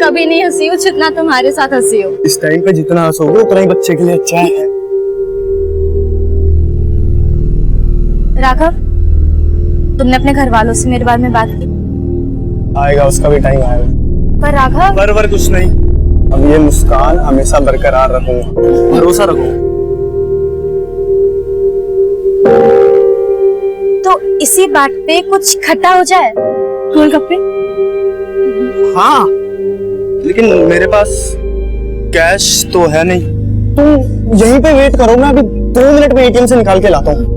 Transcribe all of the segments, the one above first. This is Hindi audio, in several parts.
कभी नहीं हंसी हूँ जितना तुम्हारे साथ हंसी हो। इस टाइम पे जितना हंसोगे उतना ही बच्चे के लिए अच्छा है। राघव, तुमने अपने घर वालों से मेरे बारे में बात की? आएगा, उसका भी टाइम आएगा। पर राघव, पर कुछ नहीं, अब ये मुस्कान हमेशा बरकरार रखूंगा, भरोसा रखूंगा। तो इसी बात पे कुछ खट्टा हो जाए। गोलगप्पे? हाँ, लेकिन मेरे पास कैश तो है नहीं। तुम यहीं पे वेट करो, मैं अभी 2 मिनट में एटीएम से निकाल के लाता हूँ।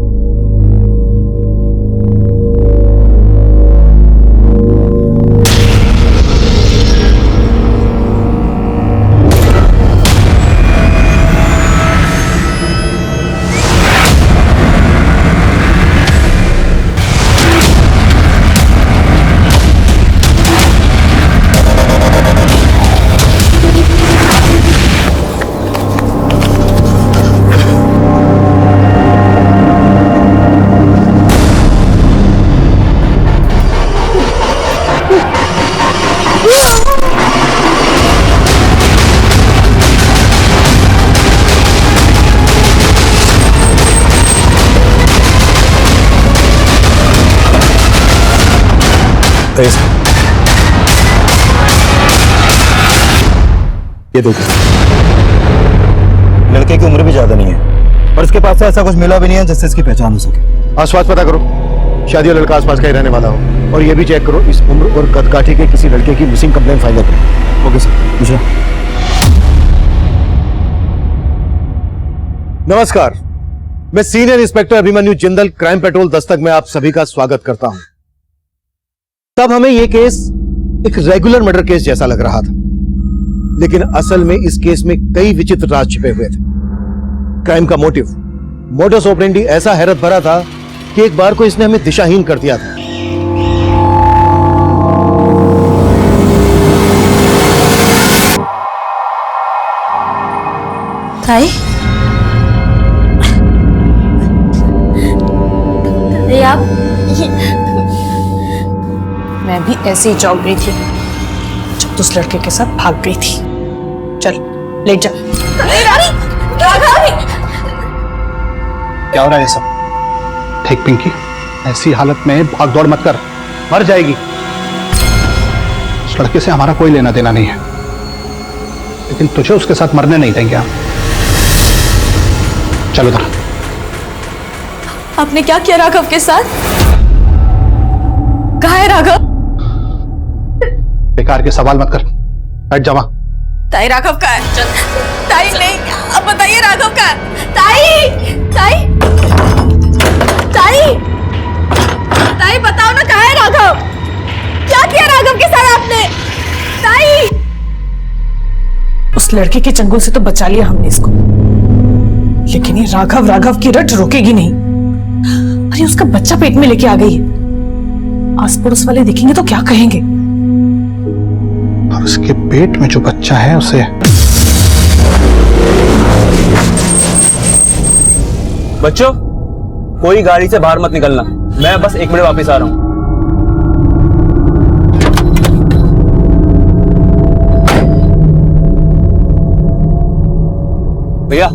ये देखो, लड़के की उम्र भी ज्यादा नहीं है और इसके पास से ऐसा कुछ मिला भी नहीं है जिससे इसकी पहचान हो सके। आसपास पता करो, शादी वाला लड़का आसपास का ही रहने वाला हो, और ये भी चेक करो इस उम्र और कदकाठी के किसी लड़के की मिसिंग कंप्लेंट फाइल करो। Okay sir. मुझे नमस्कार, मैं senior inspector Abhimanyu Jindal, crime petrol Dastak में आप सभी का स्वागत करता हूं। तब हमें यह केस एक रेगुलर मर्डर केस जैसा लग रहा था, लेकिन असल में इस केस में कई विचित्र राज छिपे हुए थे। क्राइम का मोटिव, मोडस ऑपरेंडी ऐसा हैरत भरा था कि एक बार को इसने हमें दिशाहीन कर दिया था। ताई? अरे आप, मैं भी ऐसे ही चौंक गई थी जब उस लड़के के साथ भाग गई थी। चल लेट जा। क्या हो रहा है ये सब? ठीक पिंकी, ऐसी हालत में भाग दौड़ मत कर, मर जाएगी। उस लड़के से हमारा कोई लेना देना नहीं है, लेकिन तुझे उसके साथ मरने नहीं देंगे हम। चलो उधर। आपने क्या किया राघव के साथ? कहाँ है राघव? बेकार के सवाल मत कर, बैठ जा वहां। ताई, राघव का है? ताई नहीं, अब बताइए राघव का है? ताई, ताई, ताई, ताई बताओ ना, कहाँ है राघव? क्या किया राघव के साथ आपने? ताई! उस लड़के के चंगुल से तो बचा लिया हमने इसको, लेकिन ये राघव राघव की रट रोकेगी नहीं। अरे उसका बच्चा पेट में लेके आ गई है, आस पड़ोस वाले देखेंगे तो क्या कहेंगे? और उसके पेट में जो बच्चा है उसे। बच्चों, कोई गाड़ी से बाहर मत निकलना, मैं बस 1 मिनट वापस आ रहा हूं। भैया,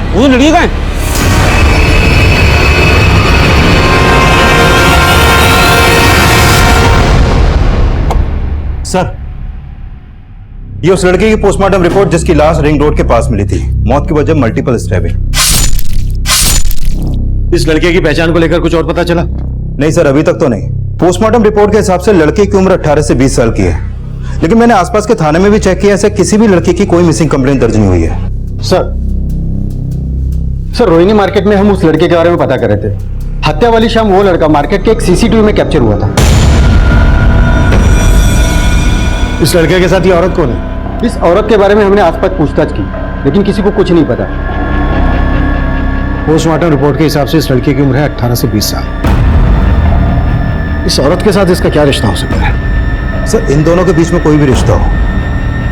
वो लड़की कहाँ है? सर, ये उस लड़के की पोस्टमार्टम रिपोर्ट जिसकी लाश रिंग रोड के पास मिली थी। मौत की वजह मल्टीपल स्टैबिंग। इस लड़के की पहचान को लेकर कुछ और पता चला? नहीं सर, अभी तक तो नहीं। पोस्टमार्टम रिपोर्ट के हिसाब से लड़के की उम्र 18 से 20 साल की है, लेकिन मैंने आसपास के थाने में भी चेक किया, ऐसे किसी भी लड़के की कोई मिसिंग कंप्लेंट दर्ज नहीं हुई है। सर रोहिणी मार्केट में हम उस लड़के के बारे में पता कर रहे थे। हत्या वाली शाम वो लड़का मार्केट के एक सीसीटीवी में कैप्चर हुआ था। इस लड़के के साथ ये औरत कौन है? इस औरत के बारे में हमने आसपास पूछताछ की, लेकिन किसी को कुछ नहीं पता। पोस्टमार्टम रिपोर्ट के हिसाब से इस लड़के की उम्र है 18 से 20 साल। इस औरत के साथ इसका क्या रिश्ता हो सकता है? सर इन दोनों के बीच में कोई भी रिश्ता हो,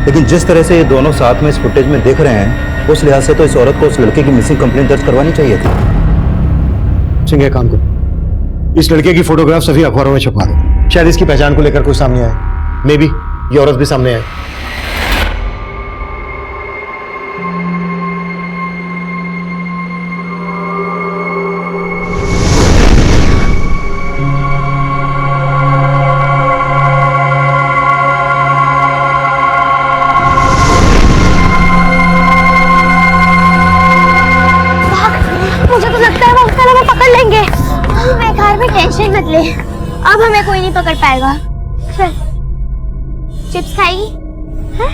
लेकिन जिस तरह से ये दोनों साथ में इस फुटेज में दिख रहे हैं उस लिहाज से तो इस औरत को उस लड़के की मिसिंग कंप्लेंट दर्ज करवानी चाहिए थी। सिंह एक काम करो, इस लड़के की फोटोग्राफ सभी अखबारों में छपवा दो, शायद इसकी पहचान को लेकर कोई सामने आए, मे बी ये औरत भी सामने आए। मुझे तो लगता है वो अंकल हमें पकड़ लेंगे। बेकार में टेंशन मत ले, अब हमें कोई नहीं पकड़ पाएगा। चल, चिप्स खाएगी? हाँ?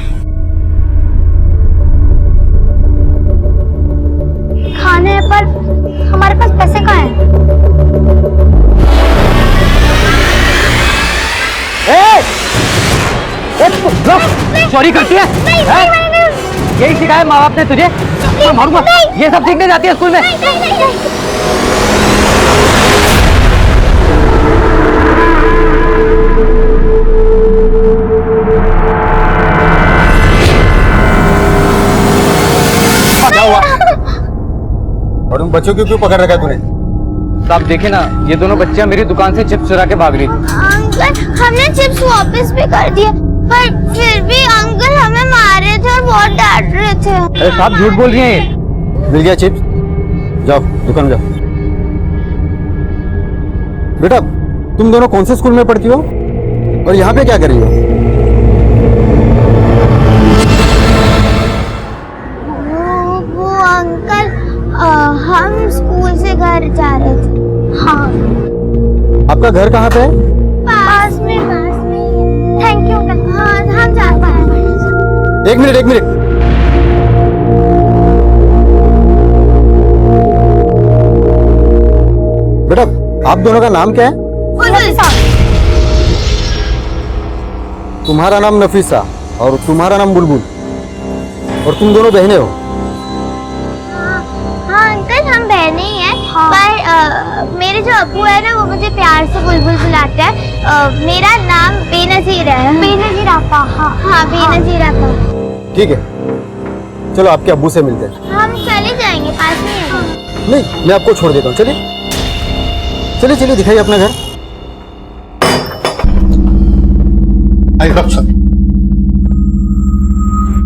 खाने पर हमारे पास पैसे कहाँ हैं? चोरी करती है? यही सिखाया माँ बाप ने तुझे? मैं मारूंगा। ये सब सीखने जाती है स्कूल में? क्या हुआ? और उन बच्चों को क्यों पकड़ रखा है तूने? तो आप देखे ना, ये दोनों बच्चियां मेरी दुकान से चिप्स चुरा के भाग रही थी। अंकल, हमने चिप्स वापस भी कर दिए, पर फिर भी अंकल हमें मार रहे थे और बहुत डांट रहे थे। अरे साहब झूठ बोल रही हैं ये। मिल गया चिप्स? जाओ दुकान जाओ। बेटा तुम दोनों कौन से स्कूल में पढ़ती हो और यहाँ पे क्या कर रही हो? वो अंकल, हम स्कूल से घर जा रहे थे। हाँ, आपका घर कहाँ पे है? पास में। Thank you uncle. हाँ, हम जा पाए। एक मिनट। बेटा आप दोनों का नाम क्या है? तुम्हारा नाम नफीसा और तुम्हारा नाम बुलबुल, और तुम दोनों बहनें हो? हाँ अंकल, हम बहने ही हैं। पर मेरे जो अब्बू है ना, वो मुझे प्यार से बुलबुल बुलाते हैं। मेरा नाम बेनजीर है। बेनजीर आपा? हाँ, बेनजीर आपा। ठीक है, चलो आपके अब्बू से मिलते हैं। हम चले जाएंगे, पास में है। नहीं, मैं आपको छोड़ देता हूँ। चलिए चलिए दिखाइए अपना घर।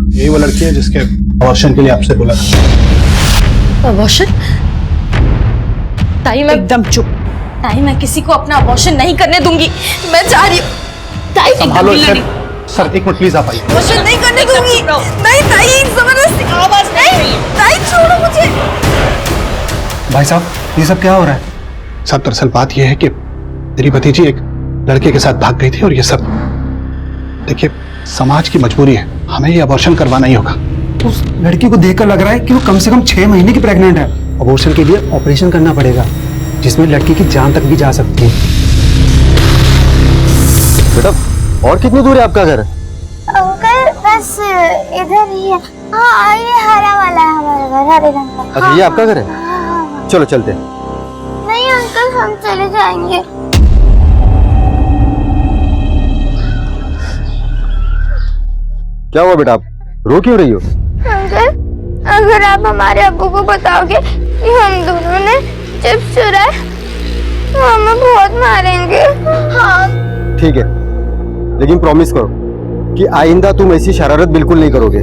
यही वो लड़की है जिसके अबॉर्शन के लिए आपसे बोला था। अबॉर्शन? ताई मैं एकदम चुप। ताई मैं किसी को अपना अबॉर्शन नहीं करने दूंगी। मैं जा रही हूँ। ताई संभालो सर, सर एक मिनट प्लीज आप आइए। अबॉर्शन नहीं करने दूंगी। नहीं ताई, जबरदस्ती आवाज नहीं। ताई छोड़ो मुझे। भाई साहब ये सब क्या हो रहा है? साहब दरअसल बात यह है कि मेरी भतीजी एक लड़के के साथ भाग गई थी और ये सब, देखिए समाज की मजबूरी है, हमें ये अबॉर्शन करवाना ही होगा। उस लड़की को देखकर लग रहा है कि वो कम से कम 6 महीने की प्रेग्नेंट है। अबॉर्शन के लिए ऑपरेशन करना पड़ेगा जिसमें लड़की की जान तक भी जा सकती है। बेटा और कितनी दूर है आपका घर? अंकल बस इधर ही है। हाँ, ये हरा वाला है हमारा घर, हरे रंग का। अच्छा ये आपका घर है? हाँ। चलो चलते हैं। नहीं अंकल, हम चले जाएंगे। क्या हुआ बेटा, आप रो क्यों रही हो? अंकल, अगर आप हमारे अब्बू को बताओगे कि हम दोनों ने चिप्स चुराए तो हमें बहुत मारेंगे। हाँ। ठीक है, लेकिन प्रॉमिस करो कि आइंदा तुम ऐसी शरारत बिल्कुल नहीं करोगे।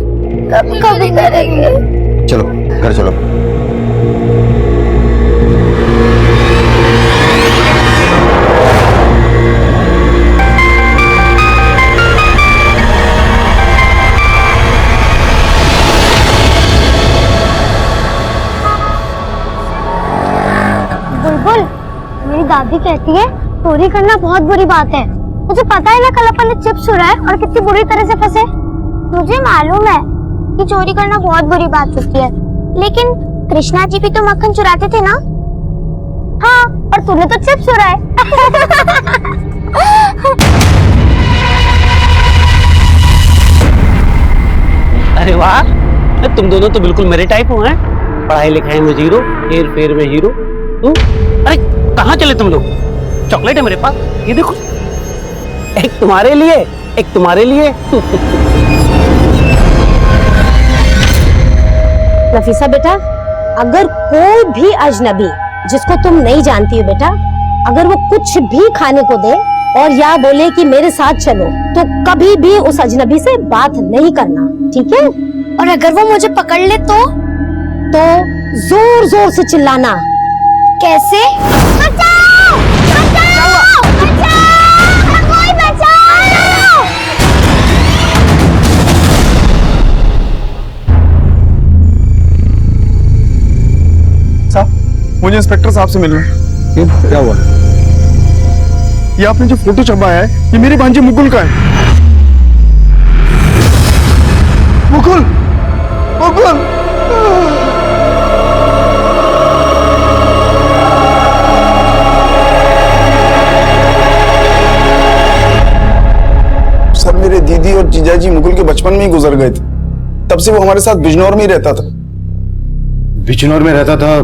कभी करेंगे। चलो घर चलो। बुलबुल, मेरी दादी कहती है चोरी करना बहुत बुरी बात है। मुझे पता है ना, कल अपन ने चिप्स चुराए और कितनी बुरी तरह से फंसे। मुझे मालूम है कि चोरी करना बहुत बुरी बात होती है, लेकिन कृष्णा जी भी तो मक्खन चुराते थे ना। हाँ, और तूने तो चिप्स चुराए। अरे वाह, तुम दोनों तो बिल्कुल मेरे टाइप हो हैं। पढ़ाई लिखाई में जीरो, हेर फेर में हीरो। अरे कहाँ चले तुम लोग? चॉकलेट है मेरे पास, ये देखो, एक तुम्हारे लिए, एक तुम्हारे लिए। नफीसा बेटा, अगर कोई भी अजनबी जिसको तुम नहीं जानती हो बेटा, अगर वो कुछ भी खाने को दे और या बोले कि मेरे साथ चलो, तो कभी भी उस अजनबी से बात नहीं करना, ठीक है? और अगर वो मुझे पकड़ ले तो जोर जोर से चिल्लाना। कैसे? बचाओ! बचाओ! बचाओ! कोई बचाओ! साहब, मुझे इंस्पेक्टर साहब से मिलना है। ये क्या हुआ? ये आपने जो फोटो छपवाया है, ये मेरी भांजी मुकुल का है। मुकुल! मुकुल! सर, मेरे दीदी और जीजाजी मुकुल के बचपन में ही गुजर गए थे। तब से वो हमारे साथ बिजनौर में ही रहता था। बिजनौर में रहता था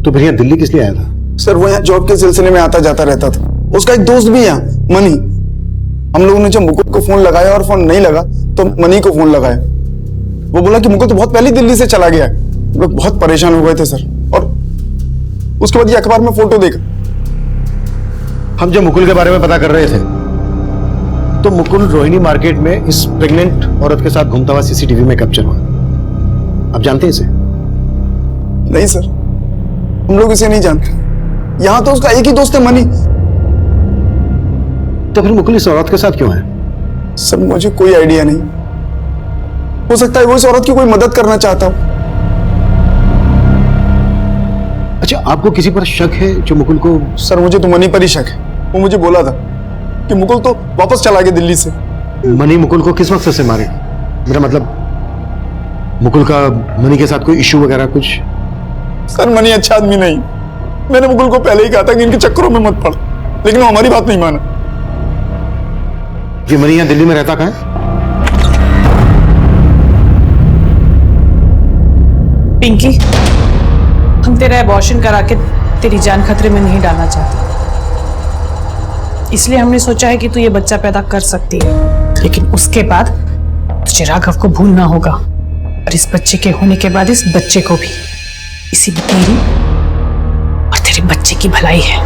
तो फिर यहाँ दिल्ली किस लिए आया था? सर, वो यहाँ जॉब के सिलसिले में आता जाता रहता था। उसका एक दोस्त भी यहाँ, मनी। हम लोगों ने जब मुकुल को फोन लगाया और फोन नहीं लगा तो मनी को फोन लगाया। वो बोला कि मुकुल तो बहुत पहले दिल्ली से चला गया है। हम लोग बहुत परेशान हो गए थे सर। और उसके बाद ये अखबार में फोटो देखा। हम जब मुकुल के बारे में पता कर रहे थे तो मुकुल रोहिणी मार्केट में इस प्रेग्नेंट औरत के साथ घूमता हुआ सीसीटीवी में कैप्चर हुआ। आप जानते हैं इसे? नहीं सर, हम लोग इसे नहीं जानते। यहाँ तो उसका एक ही दोस्त है, मनी। तो फिर मुकुल इस औरत के साथ क्यों है? सर, मुझे कोई आइडिया नहीं। हो सकता है वो इस औरत की कोई मदद करना चाहता हो। अच्छा, आपको किसी पर शक है जो मुकुल को? सर, मुझे तो मनी पर ही शक है। वो मुझे बोला था कि मुकुल तो वापस चला गया दिल्ली से। मनी मुकुल को किस मकसद से मारे? मेरा मतलब, मुकुल का मनी के साथ कोई इश्यू वगैरह कुछ? सर, मनी अच्छा आदमी नहीं। मैंने मुकुल को पहले ही कहा था कि इनके चक्करों में मत पड़, लेकिन वो हमारी बात नहीं माना। ये मनी यहाँ दिल्ली में रहता कहाँ है? पिंकी, हम तेरा एबॉर्शन करा के तेरी जान खतरे में नहीं डालना चाहते, इसलिए हमने सोचा है कि तू ये बच्चा पैदा कर सकती है, लेकिन उसके बाद तुझे राघव को भूलना होगा, और इस बच्चे के होने के बाद इस बच्चे को भी। इसी में तेरी और तेरे बच्चे की भलाई है।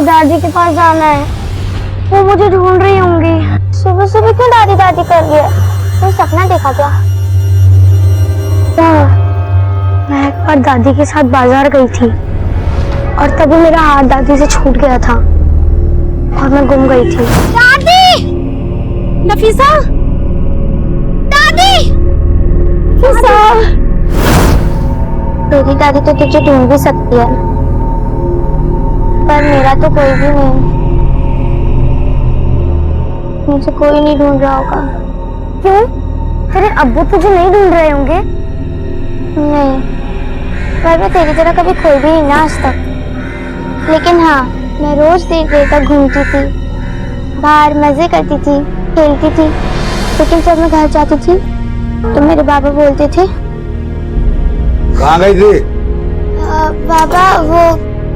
दादी के पास जाना है। वो मुझे ढूंढ रही होंगी। सुबह सुबह क्यों दादी दादी कर रही है? तो सपना देखा क्या? मैं एक बार दादी के साथ बाजार गई थी और तभी मेरा हाथ दादी से छूट गया था और मैं गुम गई थी। दादी! नफीसा! दादी! नफीसा! तेरी दादी तो तुझे ढूंढ भी सकती है, पर मेरा तो कोई भी नहीं। मुझे कोई नहीं ढूंढ रहा होगा। क्यों? तेरे अब्बू तुझे नहीं ढूंढ रहे होंगे? नहीं, पर मैं तेरी तरह कभी खोई भी नहीं ना आज तक। लेकिन हाँ, मैं रोज देर देर तक घूमती थी, बाहर मजे करती थी, खेलती थी। लेकिन जब मैं घर जाती थी तो मेरे बाबा बोलते थे, कहाँ गई थी? बाबा वो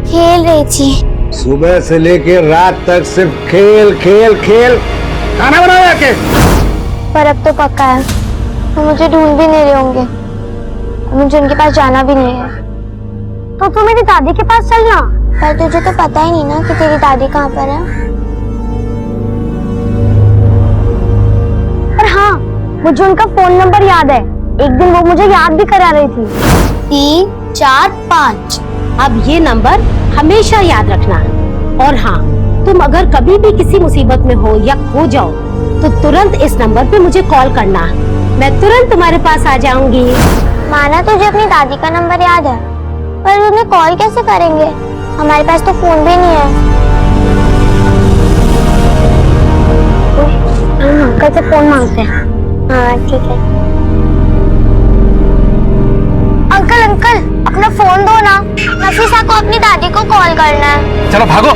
खेल रही थी। सुबह से लेकर रात तक सिर्फ खेल खेल खेल। खाना बनाया के? पर अब तो पक्का है वो मुझे ढूंढ भी नहीं रहे होंगे, मुझे उनके पास जाना भी नहीं है। तो तू मेरी दादी के पास चलना। पर तुझे तो पता ही नहीं ना कि तेरी दादी कहाँ पर है। पर हाँ, मुझे उनका फोन नंबर याद है। एक दिन वो मुझे याद भी करा रही थी। 3 4 5। अब ये नंबर हमेशा याद रखना। और हाँ, तुम अगर कभी भी किसी मुसीबत में हो या खो जाओ तो तुरंत इस नंबर पे मुझे कॉल करना, मैं तुरंत तुम्हारे पास आ जाऊंगी। माना तुझे अपनी दादी का नंबर याद है, पर उन्हें कॉल कैसे करेंगे? हमारे पास तो फोन भी नहीं है। हम अंकल से फोन मांगते हैं। हाँ ठीक है। अंकल अंकल अपना फोन दो ना, नफीसा को अपनी दादी को कॉल करना है। चलो भागो।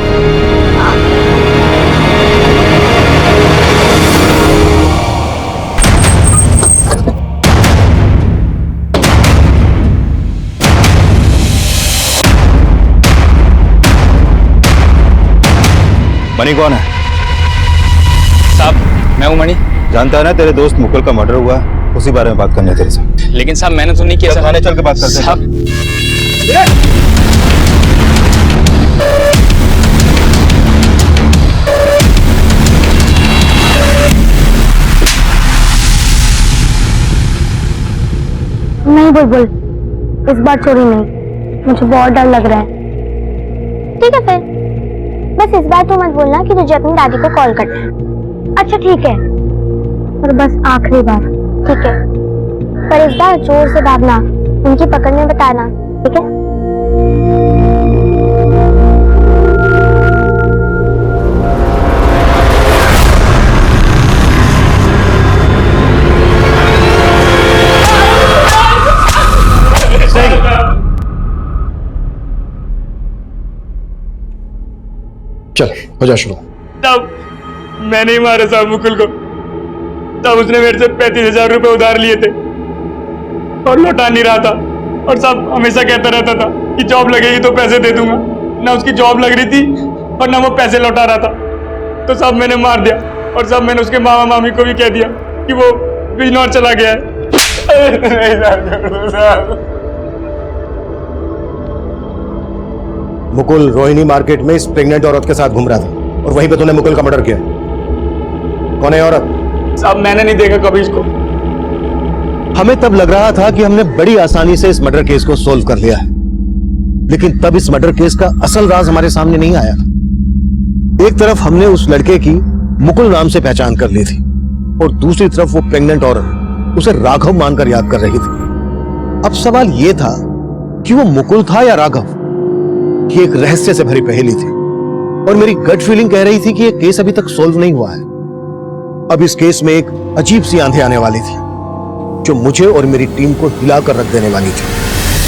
मनी कौन है? साहब मैं हूँ मणि। जानता है ना तेरे दोस्त मुकुल का मर्डर हुआ, उसी बारे में बात करनी है तेरे से। लेकिन साहब मैंने तो नहीं किया। थाने चल के बात करते हैं। साहब नहीं बुलबुल, इस बार चोरी नहीं, मुझे बहुत डर लग रहा है। ठीक है फिर, बस इस बार तू मत बोलना कि तुझे अपनी दादी को कॉल करना है। अच्छा ठीक है, और बस आखिरी बार, ठीक है? पर इस बार जोर से भागना, उनकी पकड़ में बताना, ठीक है? चल हो जा शुरू। तब मैंने ही मारा साहब मुकुल को। तब उसने मेरे से 35,000 रुपए उधार लिए थे और लौटा नहीं रहा था, और साहब हमेशा कहता रहता था कि जॉब लगेगी तो पैसे दे दूंगा। ना उसकी जॉब लग रही थी और ना वो पैसे लौटा रहा था। तो साहब मैंने मार दिया, और साहब मैंने उसके मामा मामी को भी कह दिया कि वो बिजनौर चला गया है। मुकुल रोहिणी मार्केट में इस प्रेग्नेंट औरत के साथ घूम रहा था और वहीं पे तूने मुकुल का मर्डर किया। कौन है औरत? साहब मैंने नहीं देखा कभी इसको। हमें तब लग रहा था कि हमने बड़ी आसानी से इस मर्डर केस को सोल्व कर लिया है, लेकिन तब इस मर्डर केस का असल राज हमारे सामने नहीं आया। एक तरफ हमने उस लड़के की मुकुल नाम से पहचान कर ली थी, और दूसरी तरफ वो प्रेग्नेंट औरत उसे राघव मानकर याद कर रही थी। अब सवाल यह था कि वो मुकुल था या राघव। ये एक रहस्य से भरी पहेली थी, और मेरी गट फीलिंग कह रही थी कि यह केस अभी तक सोल्व नहीं हुआ है। अब इस केस में एक अजीब सी आंधी आने वाली थी, जो मुझे और मेरी टीम को हिलाकर रख देने वाली थी।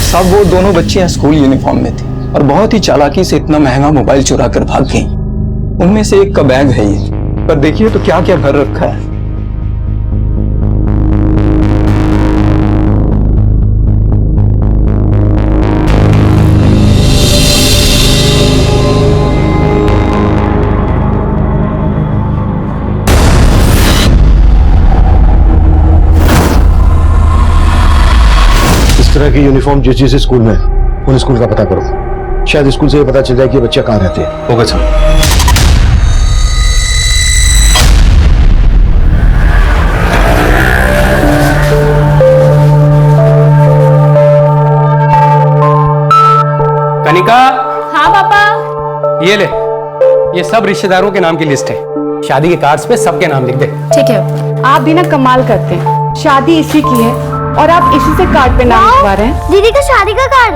साहब वो दोनों बच्चियां स्कूल यूनिफॉर्म में थी और बहुत ही चालाकी से इतना महंगा मोबाइल चुरा कर भाग गई। उनमें से एक का बैग है ये, पर देखिए तो क्या क्या भर रखा है। इस तरह की यूनिफॉर्म जिस जिस स्कूल में है, उन स्कूल का पता करो। शायद स्कूल से ये पता चल जाए कि बच्चे कहाँ रहते हैं। होगा सर। कनिका। हाँ पापा। ये ले, ये सब रिश्तेदारों के नाम की लिस्ट है। शादी के कार्ड्स पे सबके नाम लिख दे। ठीक है। आप भी ना कमाल करते हैं, शादी इसी की है और आप इसी से कार्ड पे नाम लिखवा रहे हैं। दीदी का शादी का कार्ड,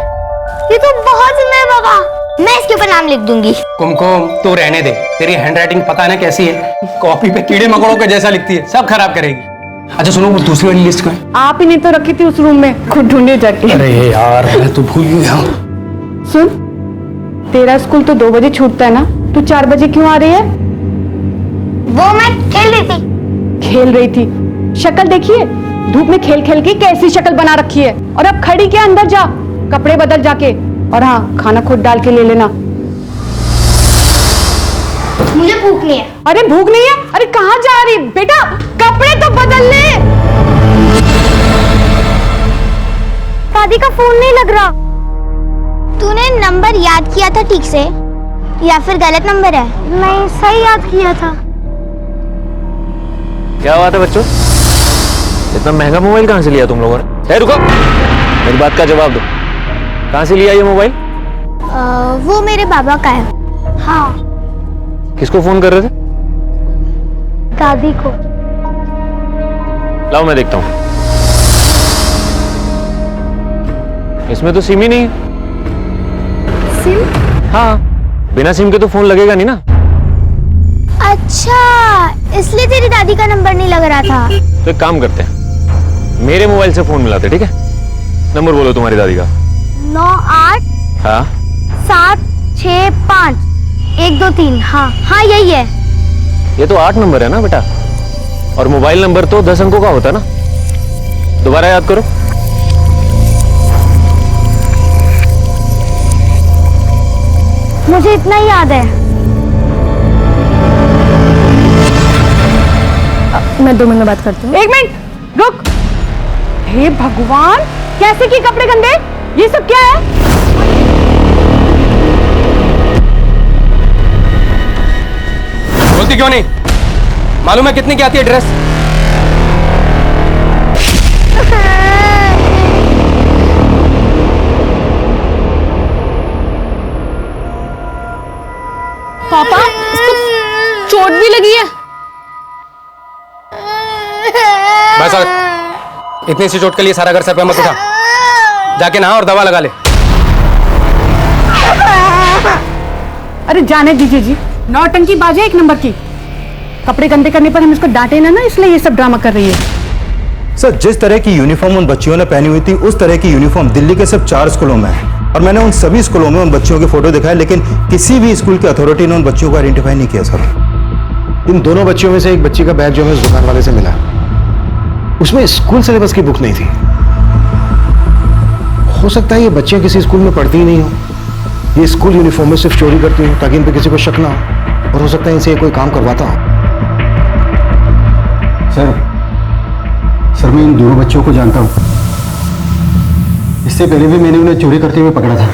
ये तो बहुत सुंदर है बाबा। मैं इसके ऊपर नाम लिख दूंगी। कुमकुम तू रहने दे, तेरी हैंडराइटिंग पता है ना कैसी है, कॉपी पे कीड़े मकोड़ों के जैसा लिखती है, सब खराब करेगी। अच्छा सुनो, वो दूसरी वाली लिस्ट का है। आप ही ने तो रखी थी उस रूम में, खुद ढूंढे जाके। अरे यार मैं तो भूल गया। सुन, तेरा स्कूल तो 2 बजे छूटता है ना, तू 4 बजे क्यों आ रही है? वो मैं खेल रही थी। खेल रही थी? शक्ल देखिए, धूप में खेल खेल के कैसी शक्ल बना रखी है। और अब खड़ी के अंदर जा, कपड़े बदल जाके, और हाँ खाना खुद डाल के ले लेना। मुझे भूख नहीं है। अरे भूख नहीं है? अरे कहाँ जा रही बेटा, कपड़े तो बदल ले। दादी का फोन नहीं लग रहा। तूने नंबर याद किया था ठीक से या फिर गलत नंबर है? नहीं, सही याद किया था। क्या बात है बच्चों, इतना महंगा मोबाइल कहाँ से लिया तुम लोगों ने? ए रुको, मेरी बात का जवाब दो, कहाँ से लिया ये मोबाइल? वो मेरे बाबा का है। हाँ। किसको फोन कर रहे थे? दादी को। लाओ मैं देखता हूं। इसमें तो सिम ही नहीं है। सिम? हाँ, बिना सिम के तो फोन लगेगा नहीं ना। अच्छा, इसलिए तेरी दादी का नंबर नहीं लग रहा था। तो एक काम करते हैं, मेरे मोबाइल से फोन मिलाते, ठीक है? नंबर बोलो तुम्हारी दादी का। 98 हाँ 765 123। हाँ हाँ, यही है। ये तो 8 नंबर है ना बेटा, और मोबाइल नंबर तो 10 अंकों का होता है ना। दोबारा याद करो। मुझे इतना ही याद है। मैं 2 मिनट में बात करती हूँ। 1 मिनट रुक। हे भगवान, कैसे की कपड़े गंदे? ये सब क्या है? बोलती क्यों नहीं? मालूम है कितने की आती है ड्रेस? पापा, इसको चोट भी लगी है। बस अब इतनी सी चोट के लिए सारा घर सर पे मत उठा। जाके नहा और दवा लगा ले। अरे जाने दीजिए जी, नौटंकी बाजे 1 नंबर की। कपड़े गंदे करने पर हम इसको डांटे ना, इसलिए ये सब ड्रामा कर रही है। सर, जिस तरह की यूनिफॉर्म उन बच्चियों ने पहनी हुई थी, उस तरह की यूनिफॉर्म दिल्ली के सिर्फ 4 स्कूलों में है, और मैंने उन सभी स्कूलों में उन बच्चियों के फोटो दिखाए, लेकिन किसी भी स्कूल की अथॉरिटी ने उन बच्चियों को आइडेंटिफाई नहीं किया सर। इन दोनों बच्चियों में से एक बच्ची का बैग जो हमें उस दुकान वाले से मिला, उसमें स्कूल सिलेबस की बुक नहीं थी। हो सकता है ये बच्चियां किसी स्कूल में पढ़ती ही नहीं हो, ये स्कूल यूनिफॉर्म में सिर्फ चोरी करती हो ताकि इन पे किसी को शक ना हो, और हो सकता है इनसे कोई काम करवाता हो। सर मैं इन दोनों बच्चों को जानता हूँ। इससे पहले भी मैंने उन्हें चोरी करते हुए पकड़ा था।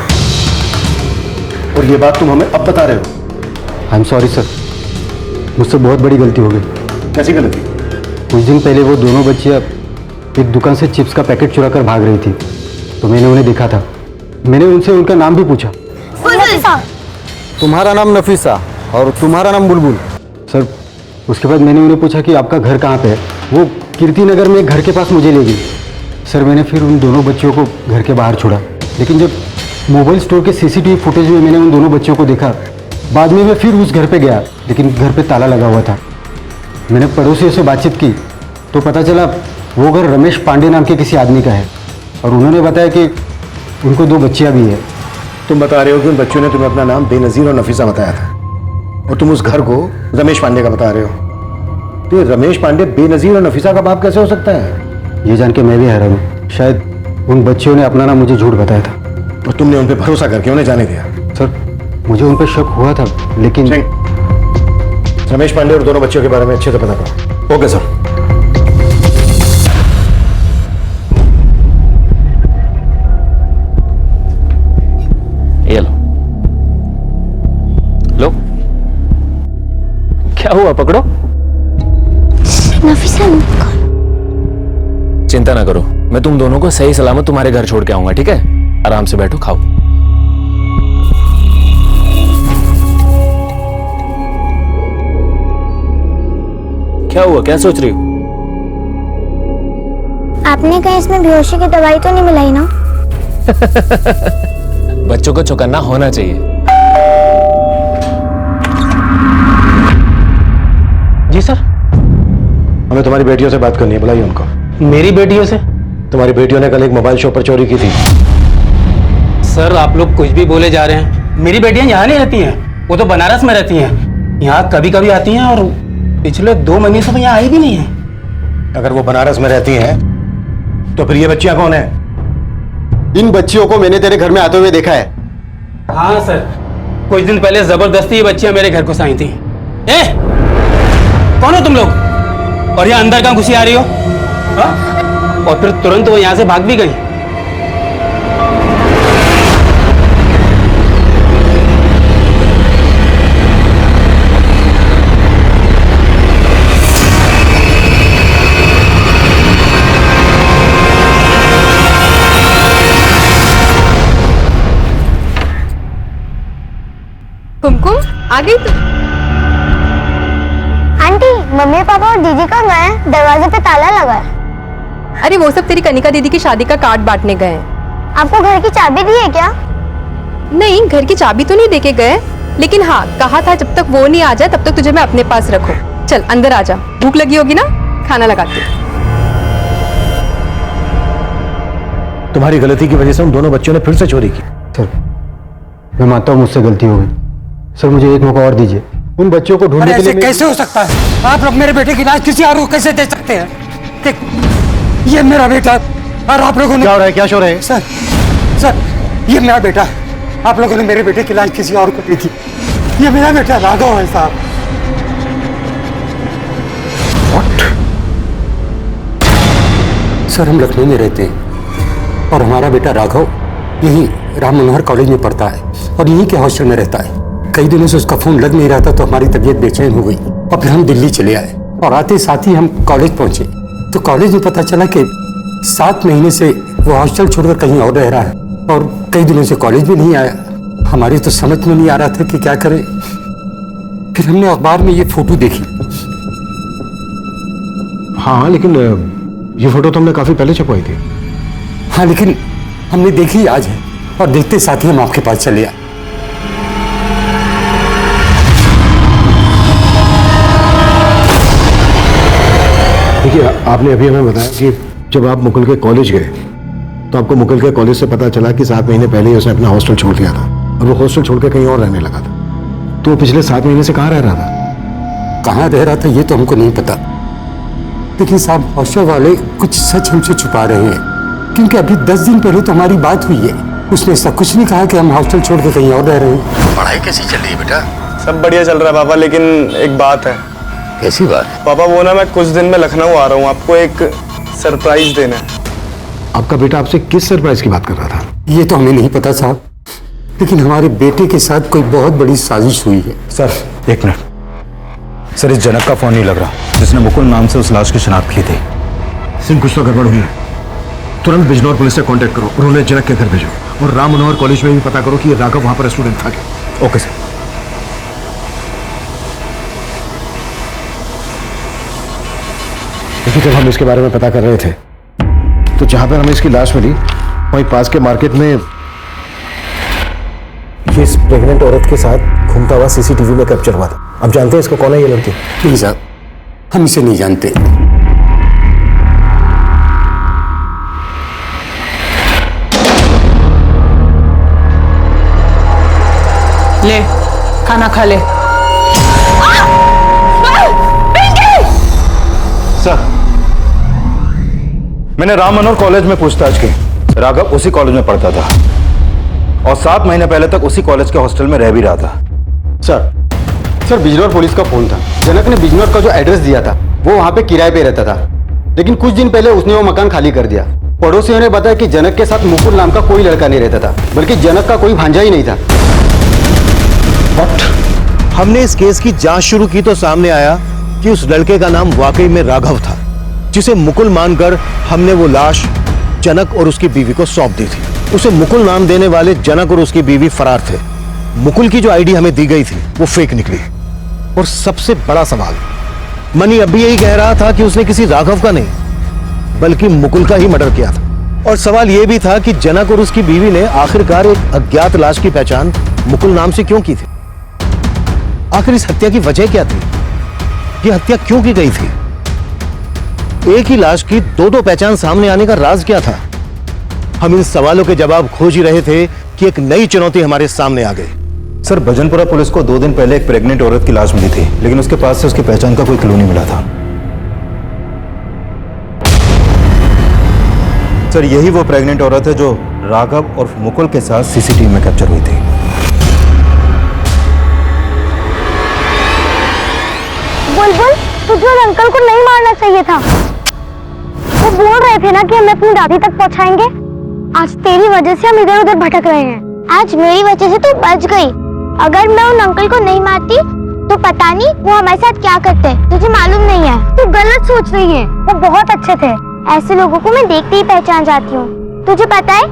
और ये बात तुम हमें अब बता रहे हो? आई एम सॉरी सर, मुझसे बहुत बड़ी गलती हो गई। कैसी गलती? कुछ दिन पहले वो दोनों बच्चियाँ एक दुकान से चिप्स का पैकेट चुरा कर भाग रही थी, तो मैंने उन्हें देखा था। मैंने उनसे उनका नाम भी पूछा। तुम्हारा नाम नफीसा और तुम्हारा नाम बुलबुल। सर उसके बाद मैंने उन्हें पूछा कि आपका घर कहाँ पे है। वो कीर्ति नगर में एक घर के पास मुझे ले गई। सर मैंने फिर उन दोनों बच्चियों को घर के बाहर छोड़ा, लेकिन जब मोबाइल स्टोर के सीसीटीवी फुटेज में मैंने उन दोनों बच्चों को देखा, बाद में मैं फिर उस घर पे गया, लेकिन घर पे ताला लगा हुआ था। मैंने पड़ोसियों से बातचीत की तो पता चला वो घर रमेश पांडे नाम के किसी आदमी का है, और उन्होंने बताया कि उनको 2 बच्चियाँ भी है। तुम बता रहे हो कि उन बच्चों ने तुम्हें अपना नाम बेनजीर और नफीसा बताया था, और तुम उस घर को रमेश पांडे का बता रहे हो। तो ये रमेश पांडे बेनजीर और नफीसा का बाप कैसे हो सकता है? ये जान के मैं भी हैरान हूँ। शायद उन बच्चियों ने अपना नाम मुझे झूठ बताया था, और तुमने उन पर भरोसा करके उन्हें जाने दिया। सर मुझे उन पर शक हुआ था, लेकिन रमेश पांडे और दोनों बच्चों के बारे में अच्छे से पता करो। Okay sir. ये लो लो, क्या हुआ? पकड़ो। नफीसा चिंता ना करो, मैं तुम दोनों को सही सलामत तुम्हारे घर छोड़ के आऊंगा, ठीक है? आराम से बैठो, खाओ। क्या हुआ? क्या सोच रही हो? आपने कहीं इसमें बेहोशी की दवाई तो नहीं मिलाई ना? बच्चों को चौकन्ना होना चाहिए। जी सर। हमें तुम्हारी बेटियों से बात करनी है, बुलाइए उनको। मेरी बेटियों से? तुम्हारी बेटियों ने कल एक मोबाइल शॉप पर चोरी की थी। सर आप लोग कुछ भी बोले जा रहे हैं। मेरी बेटियां यहाँ नहीं रहती हैं, वो तो बनारस में रहती हैं। यहाँ कभी कभी आती हैं, और पिछले 2 महीने से तो यहाँ आई भी नहीं है। अगर वो बनारस में रहती हैं तो फिर ये बच्चियां कौन है? इन बच्चियों को मैंने तेरे घर में आते हुए देखा है। हाँ सर, कुछ दिन पहले जबरदस्ती ये बच्चियां मेरे घर को आई थी। ए, कौन हो तुम लोग? और यहाँ अंदर कहाँ घुसी आ रही हो? हाँ? और फिर तुरंत वो यहाँ से भाग भी गई। कुमकुम आ गई तू? आंटी, मम्मी पापा और दीदी कहाँ गए? दरवाजे पे ताला लगा है। अरे वो सब तेरी कनिका दीदी की शादी का कार्ड बांटने गए हैं। आपको घर की चाबी दी है क्या? नहीं, घर की चाबी तो नहीं देके गए, लेकिन हाँ कहा था जब तक वो नहीं आ जाए तब तक तुझे मैं अपने पास रखूं। चल अंदर आ जा, भूख लगी होगी ना, खाना लगाती हूं। तुम्हारी गलती की वजह से उन दोनों बच्चों ने फिर से चोरी की। सर मैं मानता हूँ मुझसे गलती हो गई। सर मुझे एक मौका और दीजिए। उन बच्चों को ढूंढने के लिए कैसे हो सकता है? आप लोग मेरे बेटे की लाश किसी और को कैसे दे सकते हैं? देख, ये मेरा बेटा और आप लोगों ने क्या हो रहा है? क्या शो रहा है? सर ये मेरा बेटा है। आप लोगों ने मेरे बेटे की लाश किसी और को दी थी। ये मेरा बेटा राघव है साहब। सर हम लखनऊ में रहते हैं और हमारा बेटा राघव यही राम मनोहर कॉलेज में पढ़ता है और यहीं के हॉस्टल में रहता है। कई दिनों से उसका फोन लग नहीं रहा था तो हमारी तबीयत बेचैन हो गई और फिर हम दिल्ली चले आए और आते साथ ही हम कॉलेज पहुंचे तो कॉलेज में पता चला कि 7 महीने से वो हॉस्टल छोड़कर कहीं और रह रहा है और कई दिनों से कॉलेज भी नहीं आया। हमारी तो समझ में नहीं आ रहा था कि क्या करें। फिर हमने अखबार में ये फोटो देखी। हाँ लेकिन ये फोटो तो हमने काफी पहले छपवाई थी। हाँ लेकिन हमने देखी आज है और देखते साथ ही हम आपके पास चले आए। देखिए आपने अभी हमें बताया कि जब आप मुकुल के कॉलेज गए तो आपको मुकुल के कॉलेज से पता चला कि 7 महीने पहले ही उसने अपना हॉस्टल छोड़ दिया था और वो हॉस्टल छोड़कर कहीं और रहने लगा था। तो वो पिछले 7 महीने से कहाँ रह रहा था? कहाँ रह रहा था ये तो हमको नहीं पता, लेकिन साहब हॉस्टल वाले कुछ सच हमसे छुपा रहे हैं क्योंकि अभी 10 दिन पहले तो हमारी बात हुई है। उसने ऐसा कुछ नहीं कहा कि हम हॉस्टल छोड़ के कहीं और रह रहे हैं। पढ़ाई कैसी चल रही है बेटा? सब बढ़िया चल रहा है पापा, लेकिन एक बात है। कैसी बात? पापा वो ना मैं कुछ दिन में लखनऊ आ रहा हूँ, आपको एक सरप्राइज देना है। आपका बेटा आपसे किस सरप्राइज की बात कर रहा था? ये तो हमें नहीं पता साहब, लेकिन हमारे बेटे के साथ कोई बहुत बड़ी साजिश हुई है। सर एक मिनट। सर इस जनक का फोन नहीं लग रहा जिसने मुकुल नाम से उस लाश की शिनाख्त की थी। सिंह कुछ तो गड़बड़ हुई है। तुरंत बिजनौर पुलिस से कांटेक्ट करो और उन्हें जनक के घर भेजो और राम मनोहर कॉलेज में भी पता करो कि राघव वहां पर स्टूडेंट था क्या। Okay sir. देखिए जब हम इसके बारे में पता कर रहे थे तो जहां पर हमें इसकी लाश मिली वहीं पास के मार्केट में ये इस प्रेग्नेंट औरत के साथ घूमता हुआ सीसीटीवी में कैप्चर हुआ था। अब जानते हैं इसको कौन है ये लड़की? नहीं साहब हम इसे नहीं जानते। ले खाना खा ले। सर मैंने राम मनोहर कॉलेज में पूछताछ की। राघव उसी कॉलेज में पढ़ता था और 7 महीने पहले तक उसी कॉलेज के हॉस्टल में रह भी रहा था। सर बिजनौर पुलिस का फोन था। जनक ने बिजनौर का जो एड्रेस दिया था वो वहाँ पे किराए पे रहता था, लेकिन कुछ दिन पहले उसने वो मकान खाली कर दिया। पड़ोसियों ने बताया कि जनक के साथ मुकुल नाम का कोई लड़का नहीं रहता था, बल्कि जनक का कोई भांजा ही नहीं था। बट हमने इस केस की जांच शुरू की तो सामने आया कि उस लड़के का नाम वाकई में राघव था, जिसे मुकुल मानकर हमने वो लाश जनक और उसकी बीवी को सौंप दी थी। उसे मुकुल नाम देने वाले जनक और उसकी बीवी फरार थे। मुकुल की जो आईडी हमें दी गई थी वो फेक निकली। और सबसे बड़ा सवाल, मनी अब भी यही कह रहा था कि उसने किसी राघव का नहीं बल्कि मुकुल का ही मर्डर किया था। और सवाल यह भी था कि जनक और उसकी बीवी ने आखिरकार एक अज्ञात लाश की पहचान मुकुल नाम से क्यों की थी? आखिर इस हत्या की वजह क्या थी? यह हत्या क्यों की गई थी? एक ही लाश की दो पहचान सामने आने का राज क्या था? हम इन सवालों के जवाब खोज ही रहे थे कि एक नई चुनौती हमारे सामने आ गई। सर भजनपुरा पुलिस को 2 दिन पहले एक प्रेग्नेंट औरत की लाश मिली थी, लेकिन उसके पास से उसकी पहचान का कोई क्लू नहीं मिला था। सर यही वो प्रेग्नेंट औरत है जो राघव और मुकुल के साथ सीसीटीवी में कैप्चर हुई थी। बुलबुल तुझे उन अंकल को नहीं मारना चाहिए था। वो बोल रहे थे ना कि हमें अपनी दादी तक पहुंचाएंगे। आज तेरी वजह से हम इधर उधर भटक रहे हैं। आज मेरी वजह से तू बच गई। अगर मैं उन अंकल को नहीं मारती तो पता नहीं वो हमारे साथ क्या करते। तुझे मालूम नहीं है, तू गलत सोच रही है। वो बहुत अच्छे थे। ऐसे लोगों को मैं देखते ही पहचान जाती हूँ। तुझे पता है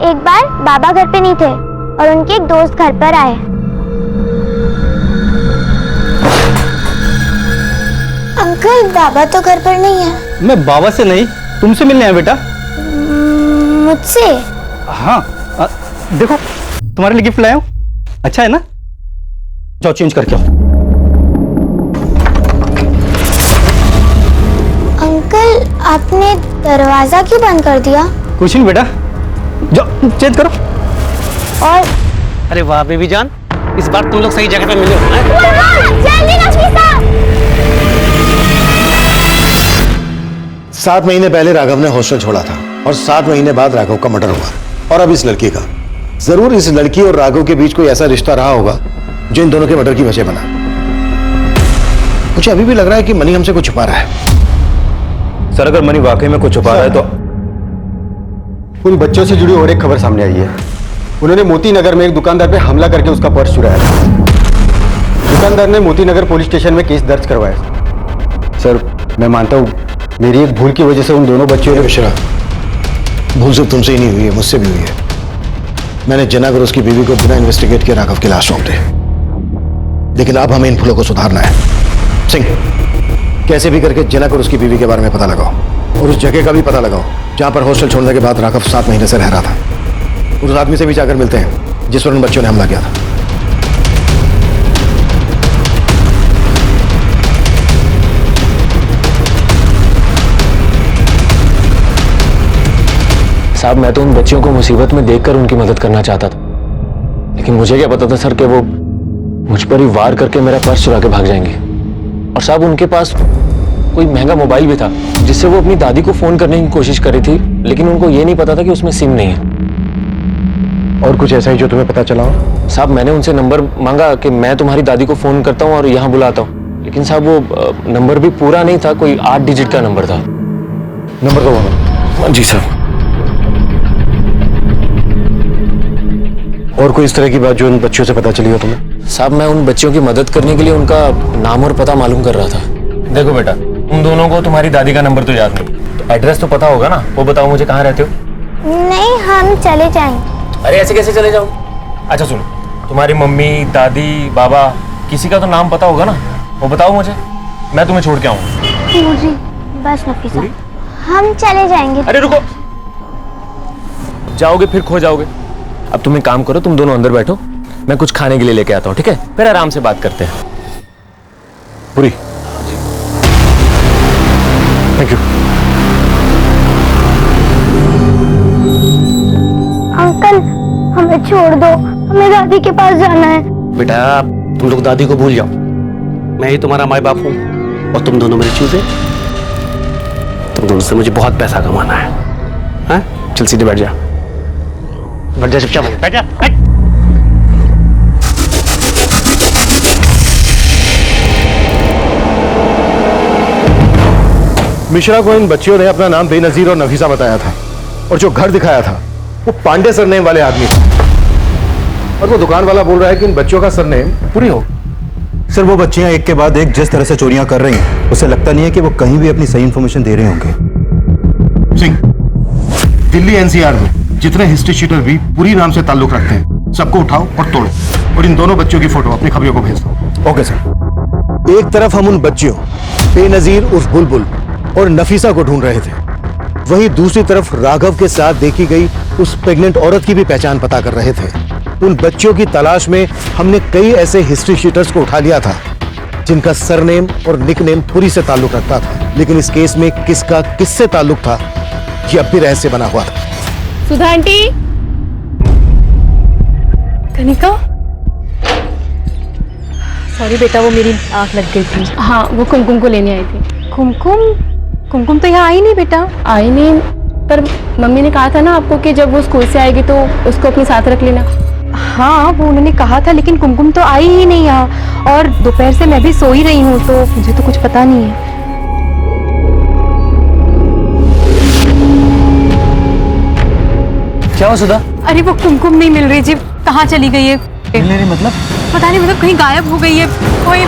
एक बार बाबा घर पे नहीं थे और उनके एक दोस्त घर पर आए। अंकल बाबा तो घर पर नहीं है। मैं बाबा से नहीं तुमसे मिलने आया बेटा। मुझसे? हाँ देखो तुम्हारे लिए गिफ्ट लाया हूँ, अच्छा है ना? जाओ चेंज करके आओ। अंकल आपने दरवाजा क्यों बंद कर दिया? कुछ नहीं बेटा, जाओ चेंज करो। और अरे वाह बेबी जान, इस बार तुम लोग सही जगह पे मिले हो। जल्दी नफीसा! 7 महीने पहले राघव ने हॉस्टल छोड़ा था और 7 महीने बाद राघव का मर्डर हुआ। और अब इस लड़की का, जरूर इस लड़की और राघव के बीच कोई ऐसा रिश्ता रहा होगा जो इन दोनों के मर्डर की वजह बना। मुझे अभी भी लग रहा है कि मनी हमसे कुछ छुपा रहा है। सर अगर मनी वाकई में कुछ छुपा रहा है तो उन बच्चों से जुड़ी और एक खबर सामने आई है। उन्होंने मोती नगर में एक दुकानदार पे हमला करके उसका पर्स चुराया। दुकानदार ने मोती नगर पुलिस स्टेशन में केस दर्ज करवाया। सर मैं मानता हूँ मेरी एक भूल की वजह से उन दोनों बच्चों ने मिश्रा, भूल सिर्फ तुमसे ही नहीं हुई है, मुझसे भी हुई है। मैंने जनागर उसकी बीवी को बिना इन्वेस्टिगेट किए राघव की लाश सौंप दी। लेकिन अब हमें इन भूलों को सुधारना है। सिंह, कैसे भी करके जनागर उसकी बीवी के बारे में पता लगाओ और उस जगह का भी पता लगाओ जहां पर हॉस्टल छोड़ने के बाद राघव 7 महीने से रह रहा था। उस आदमी से भी जाकर मिलते हैं जिस पर उन बच्चों ने हमला किया था। साहब मैं तो उन बच्चियों को मुसीबत में देखकर उनकी मदद करना चाहता था, लेकिन मुझे क्या पता था सर कि वो मुझ पर ही वार करके मेरा पर्स चुरा के भाग जाएंगे। और साहब उनके पास कोई महंगा मोबाइल भी था जिससे वो अपनी दादी को फोन करने की कोशिश कर रही थी, लेकिन उनको ये नहीं पता था कि उसमें सिम नहीं है। और कुछ ऐसा ही जो तुम्हें पता चला हो? साहब मैंने उनसे नंबर मांगा कि मैं तुम्हारी दादी को फोन करता हूँ और यहाँ बुलाता हूँ, लेकिन साहब वो नंबर भी पूरा नहीं था, कोई 8 डिजिट का नंबर था। नंबर दो हमें। जी साहब। और कोई इस तरह की बात जो उन बच्चों से पता चली हो तुम्हें? साहब मैं उन बच्चों की मदद करने के लिए उनका नाम और पता मालूम कर रहा था। देखो बेटा, उन दोनों को तुम्हारी दादी का नंबर तो याद नहीं, तो एड्रेस तो पता होगा ना? वो बताओ मुझे, कहाँ रहते हो? नहीं हम चले जाएंगे। अरे ऐसे कैसे चले जाओ? अच्छा सुनो, तुम्हारी मम्मी, दादी, बाबा, किसी का तो नाम पता होगा ना? वो बताओ मुझे, मैं तुम्हें छोड़ के आऊँ। मुझे बस नफीसा, हम चले जाएंगे। अरे रुको, जाओगे फिर खो जाओगे। अब तुम एक काम करो, तुम दोनों अंदर बैठो, मैं कुछ खाने के लिए लेके आता हूँ, ठीक है? फिर आराम से बात करते हैं। पूरी, थैंक यू। अंकल हमें छोड़ दो, हमें दादी के पास जाना है। बेटा तुम लोग दादी को भूल जाओ, मैं ही तुम्हारा माँ बाप हूँ और तुम दोनों मेरी चीजें। तुम दोनों से मुझे बहुत पैसा कमाना है। हाँ? चल सीधे बैठ जा, बैठ जा, चुपचाप बैठ जा, बैठ। मिश्रा को इन बच्चियों ने अपना नाम बेनजीर और नफीसा बताया था और जो घर दिखाया था वो पांडे सरनेम वाले आदमी था। और वो दुकान वाला बोल रहा है कि इन बच्चों का सरनेम पूरी हो। सर वो बच्चियां एक के बाद एक जिस तरह से चोरियां कर रही हैं, उसे लगता नहीं है कि वो कहीं भी अपनी सही इंफॉर्मेशन दे रहे होंगे। सिंह, दिल्ली एनसीआर में जितने हिस्ट्री शीटर भी पूरी नाम से ताल्लुक रखते हैं सबको उठाओ और तोड़ो और इन दोनों बच्चों की फोटो अपनी खबरियों को भेज दो। Okay sir. एक तरफ हम उन बच्चियों बेनजीर उर्फ बुलबुल और नफीसा को ढूंढ रहे थे, वहीं दूसरी तरफ राघव के साथ देखी गई उस प्रेग्नेंट औरत की भी पहचान पता कर रहे थे। उन बच्चों की तलाश में हमने कई ऐसे हिस्ट्री शीटर्स को उठा लिया था जिनका सरनेम और निकनेम पूरी से ताल्लुक रखता था, लेकिन इस केस में किसका किससे ताल्लुक था ये अब भी रहस्य बना हुआ था। सुधा आंटी, कनिका, सॉरी बेटा, वो मेरी आंख लग गई थी। हाँ वो कुमकुम को लेने आई थी। कुमकुम? कुमकुम तो यहाँ आई नहीं बेटा। आई नहीं, पर मम्मी ने कहा था ना आपको कि जब वो स्कूल से आएगी तो उसको अपने साथ रख लेना। हाँ वो उन्होंने कहा था, लेकिन कुमकुम तो आई ही नहीं यहाँ, और दोपहर से मैं भी सो ही रही हूँ, तो मुझे तो कुछ पता नहीं है। क्या हुआ सुधा? अरे वो कुमकुम नहीं मिल रही जी, कहाँ चली गई है? मिल नहीं रही मतलब? पता नहीं, मतलब कहीं गायब हो गई है कोई।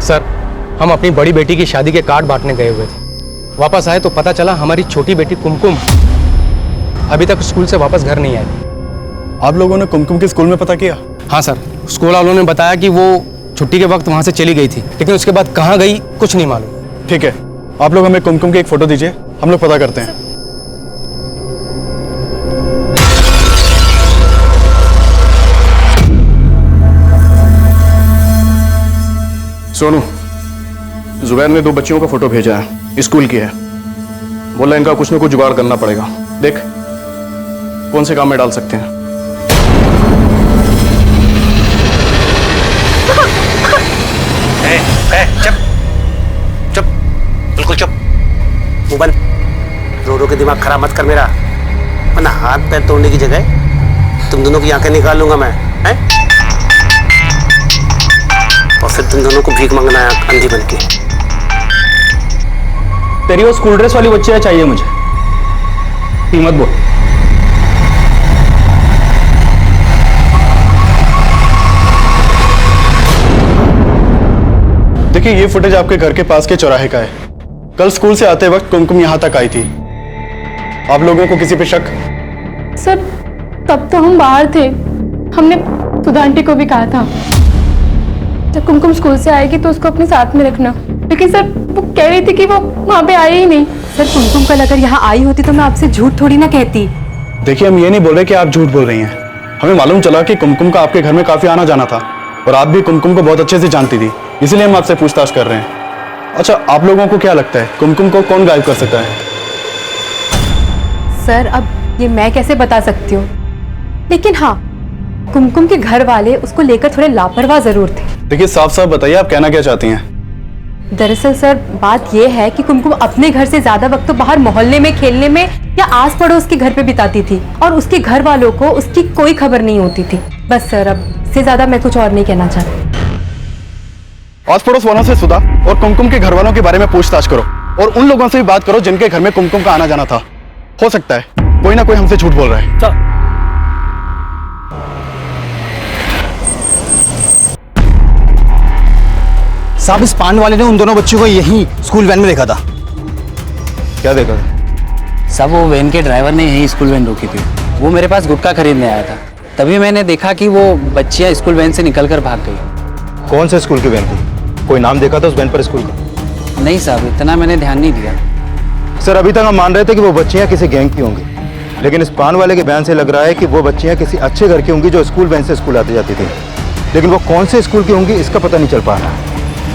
सर हम अपनी बड़ी बेटी की शादी के कार्ड बांटने गए हुए थे, वापस आए तो पता चला हमारी छोटी बेटी कुमकुम अभी तक स्कूल से वापस घर नहीं आई। आप लोगों ने कुमकुम के स्कूल में पता किया? हाँ सर, स्कूल वालों ने बताया कि वो छुट्टी के वक्त वहाँ से चली गई थी, लेकिन उसके बाद कहाँ गई कुछ नहीं मालूम। ठीक है, आप लोग हमें कुमकुम की एक फ़ोटो दीजिए, हम लोग पता करते हैं। सोनू, जुबैर ने 2 बच्चियों का फोटो भेजा है, स्कूल की है। बोला इनका कुछ ना कुछ जुगाड़ करना पड़ेगा। देख कौन से काम में डाल सकते हैं। चुप चुप, बिल्कुल चुप। मुंह बंद। रो रो के दिमाग खराब मत कर मेरा, वरना हाथ पैर तोड़ने की जगह तुम दोनों की आंखें निकाल लूंगा मैं, हैं? और फिर तुम दोनों को भीख मांगना है अंधी बन के। तेरी वो स्कूल ड्रेस वाली बच्चियाँ चाहिए मुझे, कीमत बोल। देखिए ये फुटेज आपके घर के पास के चौराहे का है। कल स्कूल से आते वक्त कुमकुम यहाँ तक आई थी। आप लोगों को किसी पे शक? सर तब तो हम बाहर थे, हमने सुधा आंटी को भी कहा था जब कुमकुम स्कूल से आएगी तो उसको अपने साथ में रखना, लेकिन सर वो कह रही थी कि वो वहाँ पे आई ही नहीं। सर कुमकुम कल अगर यहाँ आई होती तो मैं आपसे झूठ थोड़ी ना कहती। देखिए हम ये नहीं बोल रहे कि आप झूठ बोल रही हैं। हमें मालूम चला कि कुमकुम का आपके घर में काफी आना जाना था और आप भी कुमकुम को बहुत अच्छे से जानती थी, इसलिए हम आपसे पूछताछ कर रहे हैं। अच्छा, आप लोगों को क्या लगता है कुमकुम को कौन गायब कर सकता है? सर अब ये मैं कैसे बता सकती हूँ, लेकिन हाँ कुमकुम के घर वाले उसको लेकर थोड़े लापरवाह जरूर थे। देखिए साफ साफ बताइए आप कहना क्या चाहती हैं? दरअसल सर बात यह है कि कुमकुम अपने घर से ज्यादा वक्त तो बाहर मोहल्ले में खेलने में या आस पड़ोस के घर पे बिताती थी और उसके घर वालों को उसकी कोई खबर नहीं होती थी। बस सर अब इससे ज्यादा मैं कुछ और नहीं कहना चाहती। आस पड़ोस वालों से सुधा और कुमकुम के घर वालों के बारे में पूछताछ करो और उन लोगों से भी बात करो जिनके घर में कुमकुम का आना जाना था। हो सकता है कोई ना कोई हमसे झूठ बोल रहा है। साहब इस पान वाले ने उन दोनों बच्चों को यहीं स्कूल वैन में देखा था। क्या देखा था? साहब वो वैन के ड्राइवर ने यहीं स्कूल वैन रोकी थी। वो मेरे पास गुटखा खरीदने आया था, तभी मैंने देखा कि वो बच्चियां स्कूल वैन से निकलकर भाग गई। कौन से स्कूल की वैन थी? कोई नाम देखा था उस वैन पर स्कूल का? नहीं साहब, इतना मैंने ध्यान नहीं दिया। सर अभी तक हम मान रहे थे कि वो बच्चियां किसी गैंग की होंगी, लेकिन इस पान वाले के बयान से लग रहा है कि वो बच्चियां किसी अच्छे घर की होंगी जो स्कूल वैन से स्कूल आती जाती थी, लेकिन वो कौन से स्कूल की होंगी इसका पता नहीं चल पा रहा।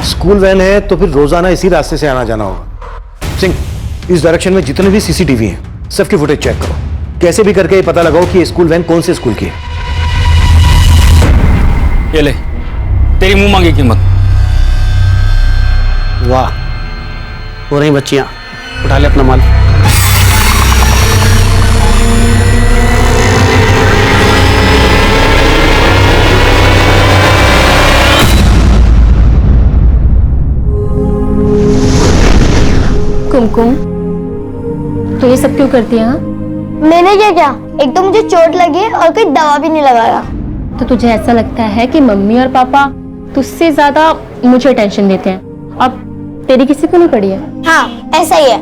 स्कूल वैन है तो फिर रोजाना इसी रास्ते से आना जाना होगा। सिंह, इस डायरेक्शन में जितने भी सीसीटीवी हैं सबकी फुटेज चेक करो, कैसे भी करके ये पता लगाओ कि ये स्कूल वैन कौन से स्कूल की है। ये ले तेरी मुंह मांगी कीमत। वाह, हो रही बच्चियां, उठा ले अपना माल। कुमकुम तो ये सब क्यों करती है? मैंने क्या किया? एक तो मुझे चोट लगी है और कोई दवा भी नहीं लगाया। तो तुझे ऐसा लगता है कि मम्मी और पापा तुझसे ज्यादा मुझे टेंशन देते हैं, अब तेरी किसी को नहीं पड़ी है? हाँ ऐसा ही है।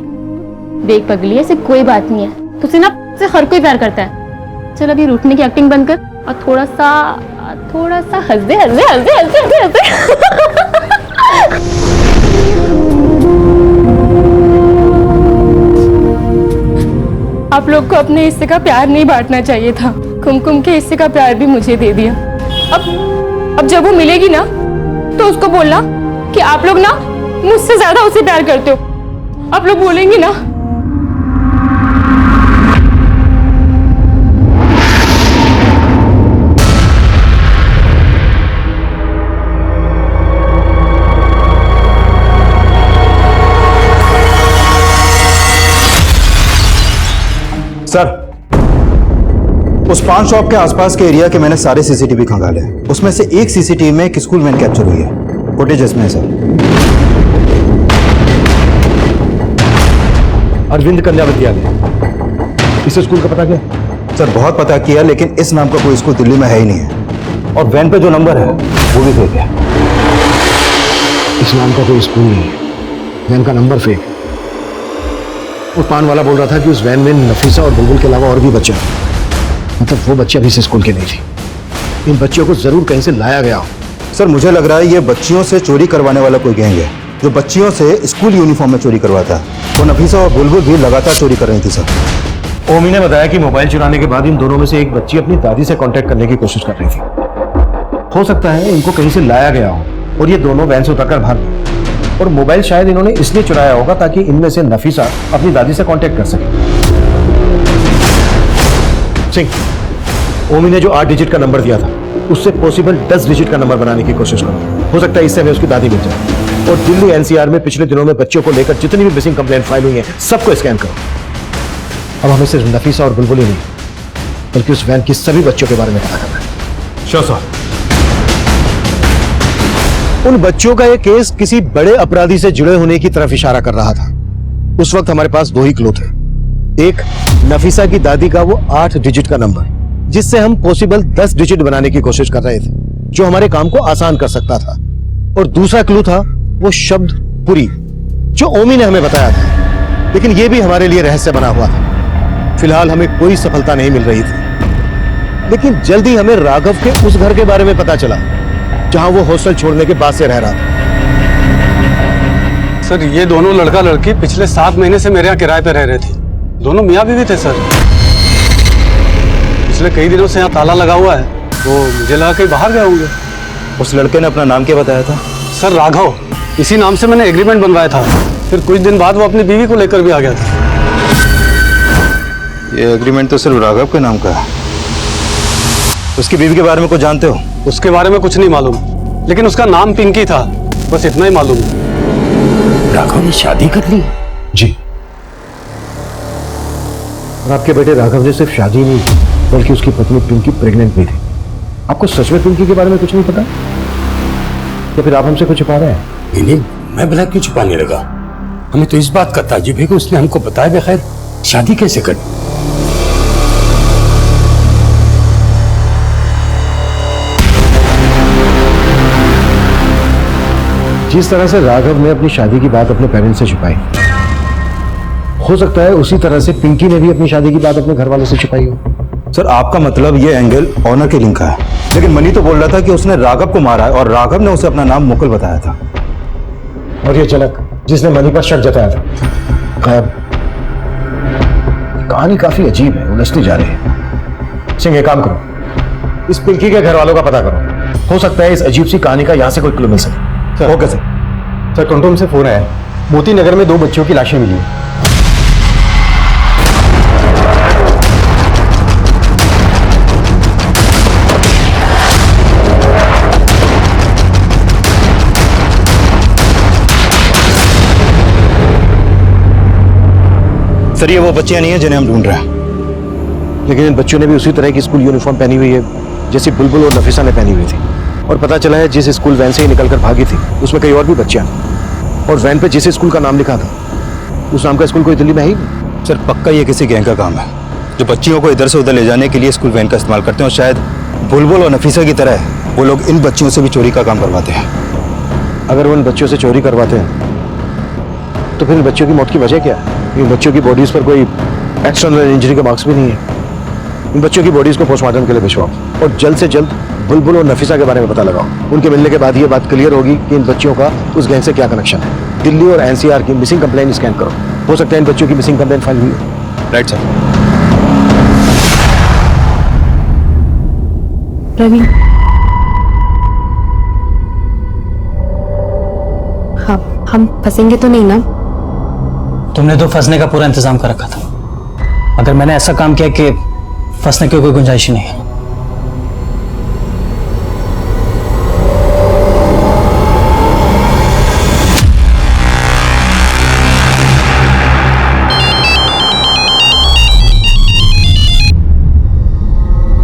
देख पगली, ऐसे कोई बात नहीं है, तुझसे ना से हर कोई प्यार करता है। चल अभी रूठने की एक्टिंग बंद कर और थोड़ा सा हंस दे, हंस दे, हंस दे, हंस दे, हंस दे। आप लोग को अपने हिस्से का प्यार नहीं बांटना चाहिए था। कुमकुम के हिस्से का प्यार भी मुझे दे दिया। अब जब वो मिलेगी ना तो उसको बोलना कि आप लोग ना मुझसे ज्यादा उसे प्यार करते हो। आप लोग बोलेंगे ना। सर उस पान शॉप के आसपास के एरिया के मैंने सारे सीसीटीवी खंगाले, उसमें से एक सीसीटीवी में एक स्कूल वैन कैप्चर हुई है। फुटेज इसमें है सर। अरविंद कन्या विद्यालय, इस स्कूल का पता क्या? सर बहुत पता किया लेकिन इस नाम का कोई स्कूल दिल्ली में है ही नहीं है, और वैन पे जो नंबर है वो भी फेक है। इस नाम का कोई स्कूल नहीं है, वैन का नंबर फेक। और पान वाला बोल रहा था कि उस वैन में नफीसा और बुलबुल के अलावा और भी बच्चे हैं। मतलब वो बच्चे अभी से स्कूल के नहीं थी। इन बच्चियों को जरूर कहीं से लाया गया हो। सर मुझे लग रहा है ये बच्चियों से चोरी करवाने वाला कोई गैंग है जो बच्चियों से स्कूल यूनिफॉर्म में चोरी करवाता है। वो नफीसा और बुलबुल भी लगातार चोरी कर रही थी सर। ओमी ने बताया कि मोबाइल चुराने के बाद इन दोनों में से एक बच्ची अपनी दादी से कांटेक्ट करने की कोशिश कर रही थी। हो सकता है इनको कहीं से लाया गया हो और ये दोनों वैन से उतरकर भाग गए, और मोबाइल शायद इन्होंने इसलिए चुराया होगा ताकि इनमें से नफीसा अपनी दादी से कांटेक्ट कर सके। सिंह, ओमी ने जो 8 डिजिट का नंबर दिया था उससे पॉसिबल 10 डिजिट का नंबर बनाने की कोशिश करो। हो सकता है इससे हमें उसकी दादी मिल जाए। और दिल्ली एनसीआर में पिछले दिनों में बच्चों को लेकर जितनी भी मिसिंग कंप्लेंट फाइल हुई है सबको स्कैन करो। अब हमें सिर्फ नफीसा और बुलबुल ही नहीं बल्कि उस वैन की सभी बच्चों के बारे में पता करना है। Sure sir. उन बच्चों का ये केस किसी बड़े अपराधी से जुड़े होने की तरफ इशारा कर रहा था। उस वक्त हमारे पास 2 ही क्लू थे। एक, नफीसा की दादी का वो 8 डिजिट का नंबर जिससे हम पॉसिबल 10 डिजिट बनाने की कोशिश कर रहे थे, जो हमारे काम को आसान कर सकता था। और दूसरा क्लू था वो शब्द पुरी जो ओमी ने हमें बताया था, लेकिन ये भी हमारे लिए रहस्य बना हुआ था। फिलहाल हमें कोई सफलता नहीं मिल रही थी, लेकिन जल्दी हमें राघव के उस घर के बारे में पता चला जहां वो हॉस्टल छोड़ने के बाद से रह रहा था। सर ये दोनों लड़का लड़की पिछले 7 महीने से मेरे यहाँ किराए पे रह रहे थे। दोनों मियाँ बीवी थे सर। पिछले कई दिनों से यहाँ ताला लगा हुआ है, तो मुझे लगा कहीं बाहर गए होंगे। उस लड़के ने अपना नाम क्या बताया था? सर राघव, इसी नाम से मैंने एग्रीमेंट बनवाया था। फिर कुछ दिन बाद वो अपनी बीवी को लेकर भी आ गया था। ये एग्रीमेंट तो सिर्फ राघव के नाम का है। उसकी बीवी के बारे में कुछ जानते हो? उसके बारे में कुछ नहीं मालूम, लेकिन उसका नाम पिंकी था, बस इतना ही मालूम है। राघव ने शादी कर ली? जी। और आपके बेटे राघव ने सिर्फ शादी नहीं की बल्कि उसकी पत्नी पिंकी प्रेग्नेंट भी थी। आपको सच में पिंकी के बारे में कुछ नहीं पता, या फिर आप हमसे कुछ छुपा रहे हैं? नहीं, मैं भला क्यों छुपाने लगा? हमें तो इस बात का ताज्जुब है कि उसने हमको बताया बगैर शादी कैसे कर। जिस तरह से राघव ने अपनी शादी की बात अपने पेरेंट्स से छुपाई, हो सकता है उसी तरह से पिंकी ने भी अपनी शादी की बात अपने घर वालों से छुपाई हो। सर आपका मतलब ये एंगल ऑनर के लिंक का है, लेकिन मनी तो बोल रहा था कि उसने राघव को मारा है और राघव ने उसे अपना नाम मुकुल बताया था। और ये झलक जिसने मनी पर शक जताया था, गायब। कहानी काफी अजीब है, उलझती जा रही है। सिंह एक काम करो, इस पिंकी के घर वालों का पता करो। हो सकता है इस अजीब सी कहानी का यहाँ से कोई क्लू मिल सके। Okay sir. Sir control room से फोन आया, मोती नगर में 2 बच्चियों की लाशें मिली हैं। सर ये वो बच्चियां नहीं है जिन्हें हम ढूंढ रहे हैं। लेकिन इन बच्चों ने भी उसी तरह की स्कूल यूनिफॉर्म पहनी हुई है जैसी बुलबुल और नफीसा ने पहनी हुई थी। और पता चला है जिस स्कूल वैन से ही निकलकर भागी थी उसमें कई और भी बच्चियां थी, और वैन पे जिस स्कूल का नाम लिखा था उस नाम का स्कूल कोई दिल्ली में ही नहीं। सर पक्का ये किसी गैंग का काम है जो बच्चियों को इधर से उधर ले जाने के लिए स्कूल वैन का इस्तेमाल करते हैं, और शायद बुलबुल और नफीसा की तरह वो लोग इन बच्चियों से भी चोरी का काम करवाते हैं। अगर वो इन बच्चों से चोरी करवाते हैं तो फिर इन बच्चों की मौत की वजह क्या है? इन बच्चों की बॉडीज पर कोई एक्सटर्नल इंजरी के मार्क्स भी नहीं है। इन बच्चों की बॉडीज को पोस्टमार्टम के लिए भिजवाओ और जल्द से जल्द बुलबुल और नफीसा के बारे में पता लगाओ। उनके मिलने के बाद ये बात क्लियर होगी कि इन बच्चियों का उस गैंग से क्या कनेक्शन है। दिल्ली और एनसीआर की मिसिंग कंप्लेंट स्कैन करो, हो सकता है इन बच्चों की मिसिंग कंप्लेंट फाइल हुई हो। Right sir. रवि, हाँ हम फंसेंगे तो नहीं ना? तुमने तो फंसने का पूरा इंतजाम कर रखा था। अगर मैंने ऐसा काम किया कि फंसने की कोई गुंजाइश नहीं है।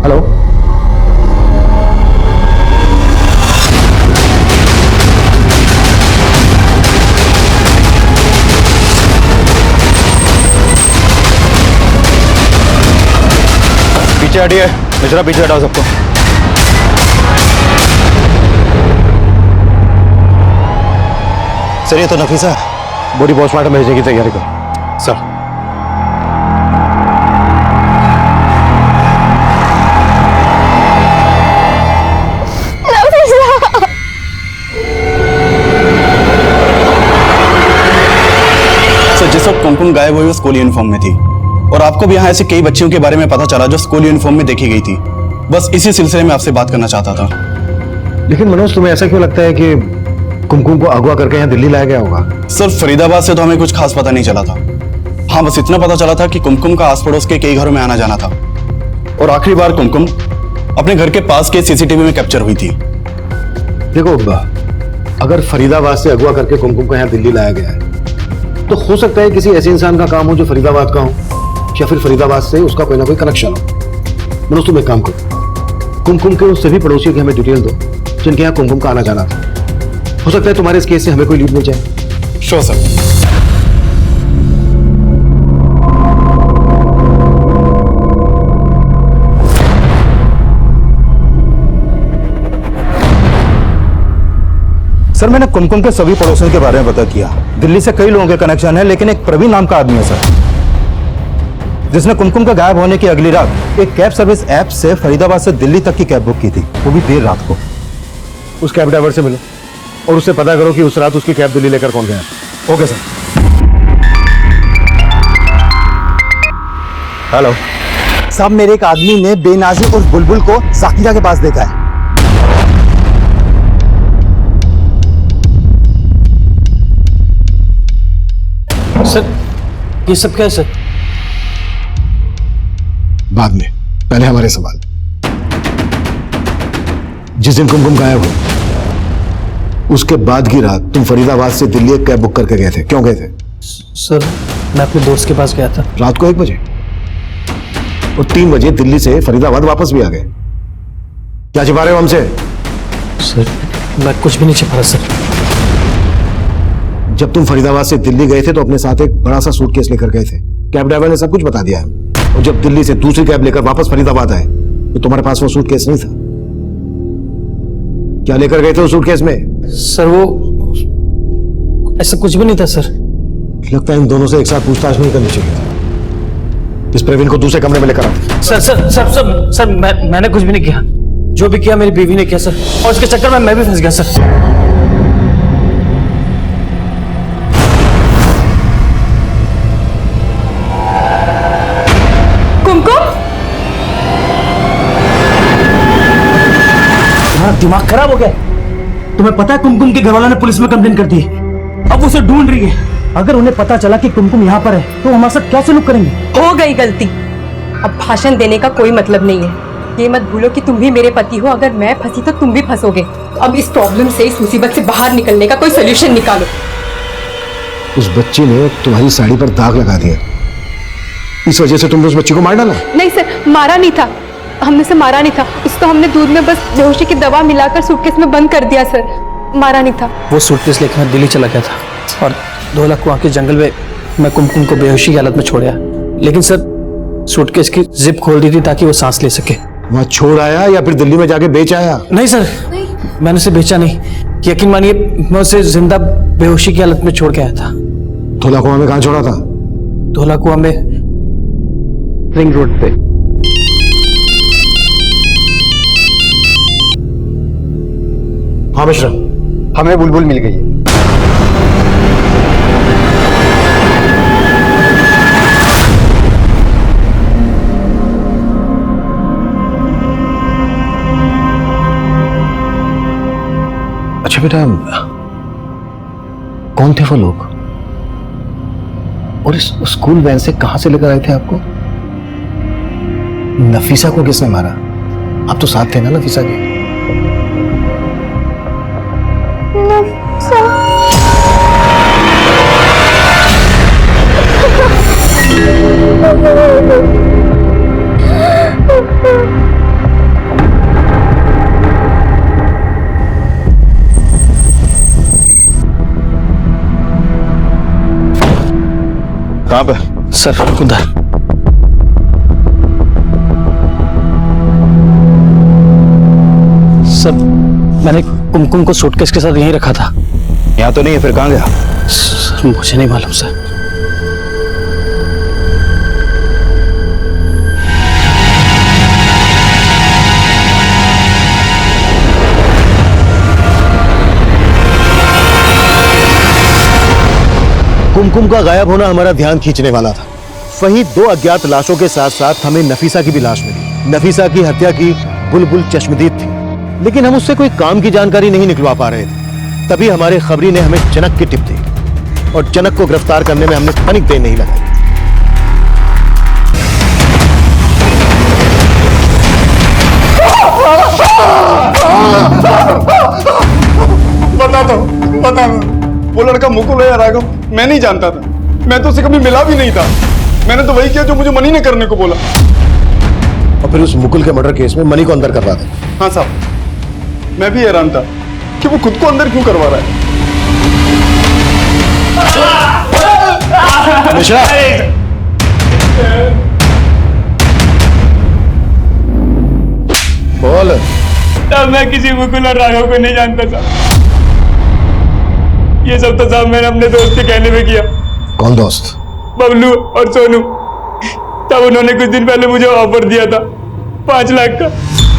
हेलो, पीछे हटिए, मिश्रा पीछे हटाओ सबको। सर ये तो नफीसा है। बॉडी पोस्टमार्टम भेजने की तैयारी करो। सर जिस वक्त कुमकुम गायब हुई वो स्कूल यूनिफॉर्म में थी और आपको भी यहाँ ऐसे कई बच्चियों के बारे में पता चला जो स्कूल यूनिफॉर्म में देखी गई थी। बस इसी सिलसिले में आपसे बात करना चाहता था। लेकिन मनोज, तुम्हें ऐसा क्यों लगता है कि कुमकुम को अगवा करके यहाँ दिल्ली लाया गया होगा? सर, फरीदाबाद से तो हमें कुछ खास पता नहीं चला था। हाँ, बस इतना पता चला था कि कुमकुम का आस पड़ोस के कई घरों में आना जाना था और आखिरी बार कुमकुम अपने घर के पास के सीसीटीवी में कैप्चर हुई थी। देखो, अगर फरीदाबाद से अगवा करके कुमकुम को यहाँ दिल्ली लाया गया है तो हो सकता है किसी ऐसे इंसान का काम हो जो फरीदाबाद का हो या फिर फरीदाबाद से उसका कोई ना कोई कनेक्शन हो। मनोज, तुम एक काम करो, कुमकुम के उस सभी पड़ोसियों की हमें डिटेल दो जिनके यहाँ कुमकुम का आना जाना था। हो सकता है तुम्हारे इस केस से हमें कोई लीड मिल जाए। Sure sir. सर, मैंने कुमकुम के सभी पड़ोसियों के बारे में पता किया। दिल्ली से कई लोगों के कनेक्शन है, लेकिन एक प्रवीण नाम का आदमी है सर, जिसने कुमकुम का गायब होने की अगली रात एक कैब सर्विस ऐप से फरीदाबाद से दिल्ली तक की कैब बुक की थी, वो भी देर रात को। उस कैब ड्राइवर से मिलो और उससे पता करो कि उस रात उसकी कैब दिल्ली लेकर कौन गया। Okay sir. हेलो साहब, मेरे एक आदमी ने बेनाजी उर्फ बुलबुल को जाकिरा के पास देखा है। सर, ये सब क्या है सर? बाद में, पहले हमारे सवाल। जिस दिन कुमकुम गायब हो उसके बाद की रात तुम फरीदाबाद से दिल्ली एक कैब बुक करके गए थे, क्यों गए थे? सर, मैं अपने दोस्त के पास गया था रात को 1 बजे और 3 बजे दिल्ली से फरीदाबाद वापस भी आ गए। क्या छिपा रहे हो हमसे? सर, मैं कुछ भी नहीं छिपा रहा सर। जब तुम फरीदाबाद से दिल्ली गए थे तो अपने साथ एक बड़ा सा सूटकेस लेकर गए थे। कैब ड्राइवर ने सब कुछ बता दिया है। और जब दिल्ली से दूसरी कैब लेकर वापस फरीदाबाद आए तो तुम्हारे पास वो सूटकेस नहीं था। क्या लेकर गए थे उस सूटकेस में? सर, वो ऐसा कुछ भी नहीं था सर। लगता है इन दोनों से एक साथ पूछताछ नहीं करनी चाहिए थी। इस प्रवीण को दूसरे कमरे में लेकर आओ। Sir sir sir sir sir मैंने कुछ भी नहीं किया। जो भी किया मेरी बीवी ने किया सर, और उसके चक्कर में मैं भी फंस गया सर। दिमाग खराब हो गया। तुम्हें पता है कुमकुम के घरवालों ने पुलिस में कंप्लेन कर दी, अब उसे ढूंढ रही है। अगर उन्हें पता चला कि कुमकुम यहाँ पर है तो हमारे साथ क्या सलूक करेंगे? हो गई गलती, अब भाषण देने का कोई मतलब नहीं है। ये मत भूलो कि तुम भी मेरे पति हो, अगर मैं फंसी तो तुम भी फंसोगे। अब इस प्रॉब्लम से, इस मुसीबत से बाहर निकलने का कोई सोल्यूशन निकालो। उस बच्ची ने तुम्हारी साड़ी पर दाग लगा दिया, इस वजह से तुमने उस बच्ची को मार डाला? नहीं सर, मारा नहीं था, हमने से मारा नहीं था। उसको हमने दूध में बस बेहोशी की दवा मिलाकर सूटकेस में बंद कर दिया सर, मारा नहीं था। वो सूटकेस लेकर मैं दिल्ली चला गया था और धोला कुआं के जंगल में मैं कुमकुम को बेहोशी की हालत में छोड़ आया। लेकिन सर, सूटकेस की जिप खोल दी थी ताकि वो सांस ले सके। वहां छोड़ आया या फिर दिल्ली में जाके बेच आया? नहीं सर, मैंने उसे बेचा नहीं, यकीन मानिए मैं उसे जिंदा बेहोशी की हालत में छोड़ के आया था। धोला कुआं में कहां छोड़ा था? धोला कुआं में रिंग रोड पे। हाँ मिश्रा, हमें बुलबुल मिल गई है। अच्छा बेटा, कौन थे वो लोग और इस स्कूल वैन से कहां से लेकर आए थे आपको? नफीसा को किसने मारा? आप तो साथ थे ना नफीसा के? कहां पे? सर, उधर। सर, मैंने कुमकुम को सूटकेस के साथ यहीं रखा था। यहाँ तो नहीं है, फिर कहां गया? सर, मुझे नहीं मालूम सर। कुमकुम का गायब होना हमारा ध्यान खींचने वाला था। वहीं 2 अज्ञात लाशों के साथ साथ हमें नफीसा की भी लाश मिली। नफीसा की हत्या की बुलबुल चश्मदीद थी, लेकिन हम उससे कोई काम की जानकारी नहीं निकलवा पा रहे थे। तभी हमारे खबरी ने हमें जनक की टिप दी और जनक को गिरफ्तार करने में हमने तनिक देर नहीं लगाई। बता दो, बता दो, वो लड़का मुकुल है या राघव? मैं नहीं जानता था, मैं तो उसे कभी मिला भी नहीं था। मैंने तो वही किया जो मुझे मनी ने करने को बोला। और फिर उस मुकुल के मर्डर केस में मनी को अंदर करवा दे। हाँ साहब, मैं भी हैरान था कि वो खुद को अंदर क्यों करवा रहा है। मिश्रा, बोल। तब मैं किसी मुकुल और राघव को नहीं जानता था। ये सब तो साहब मैंने अपने दोस्त के कहने में किया। कौन दोस्त? बबलू और सोनू। तब उन्होंने कुछ दिन पहले मुझे ऑफर दिया था 5 लाख का।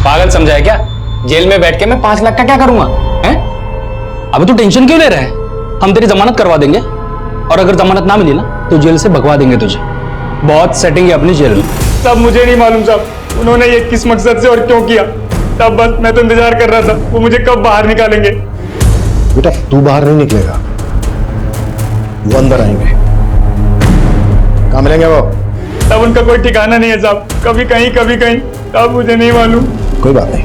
पागल समझा है क्या? जेल में बैठ के मैं 5 लाख का क्या करूंगा? हैं? अबे तू टेंशन क्यों ले रहा है? हम तेरी जमानत करवा देंगे, और अगर जमानत ना मिली ना तो जेल से भगवा देंगे तुझे। बहुत सेटिंग है अपनी जेल में। तब मुझे नहीं मालूम साहब उन्होंने ये किस मकसद से और क्यों किया। तब बस मैं तो इंतजार कर रहा था वो मुझे कब बाहर निकालेंगे। बेटा तू बाहर नहीं निकलेगा, वो अंदर आएंगे। कहाँ मिलेंगे वो? तब उनका कोई ठिकाना नहीं है साहब, कभी कहीं कभी कहीं, तब मुझे नहीं मालूम। कोई बात नहीं,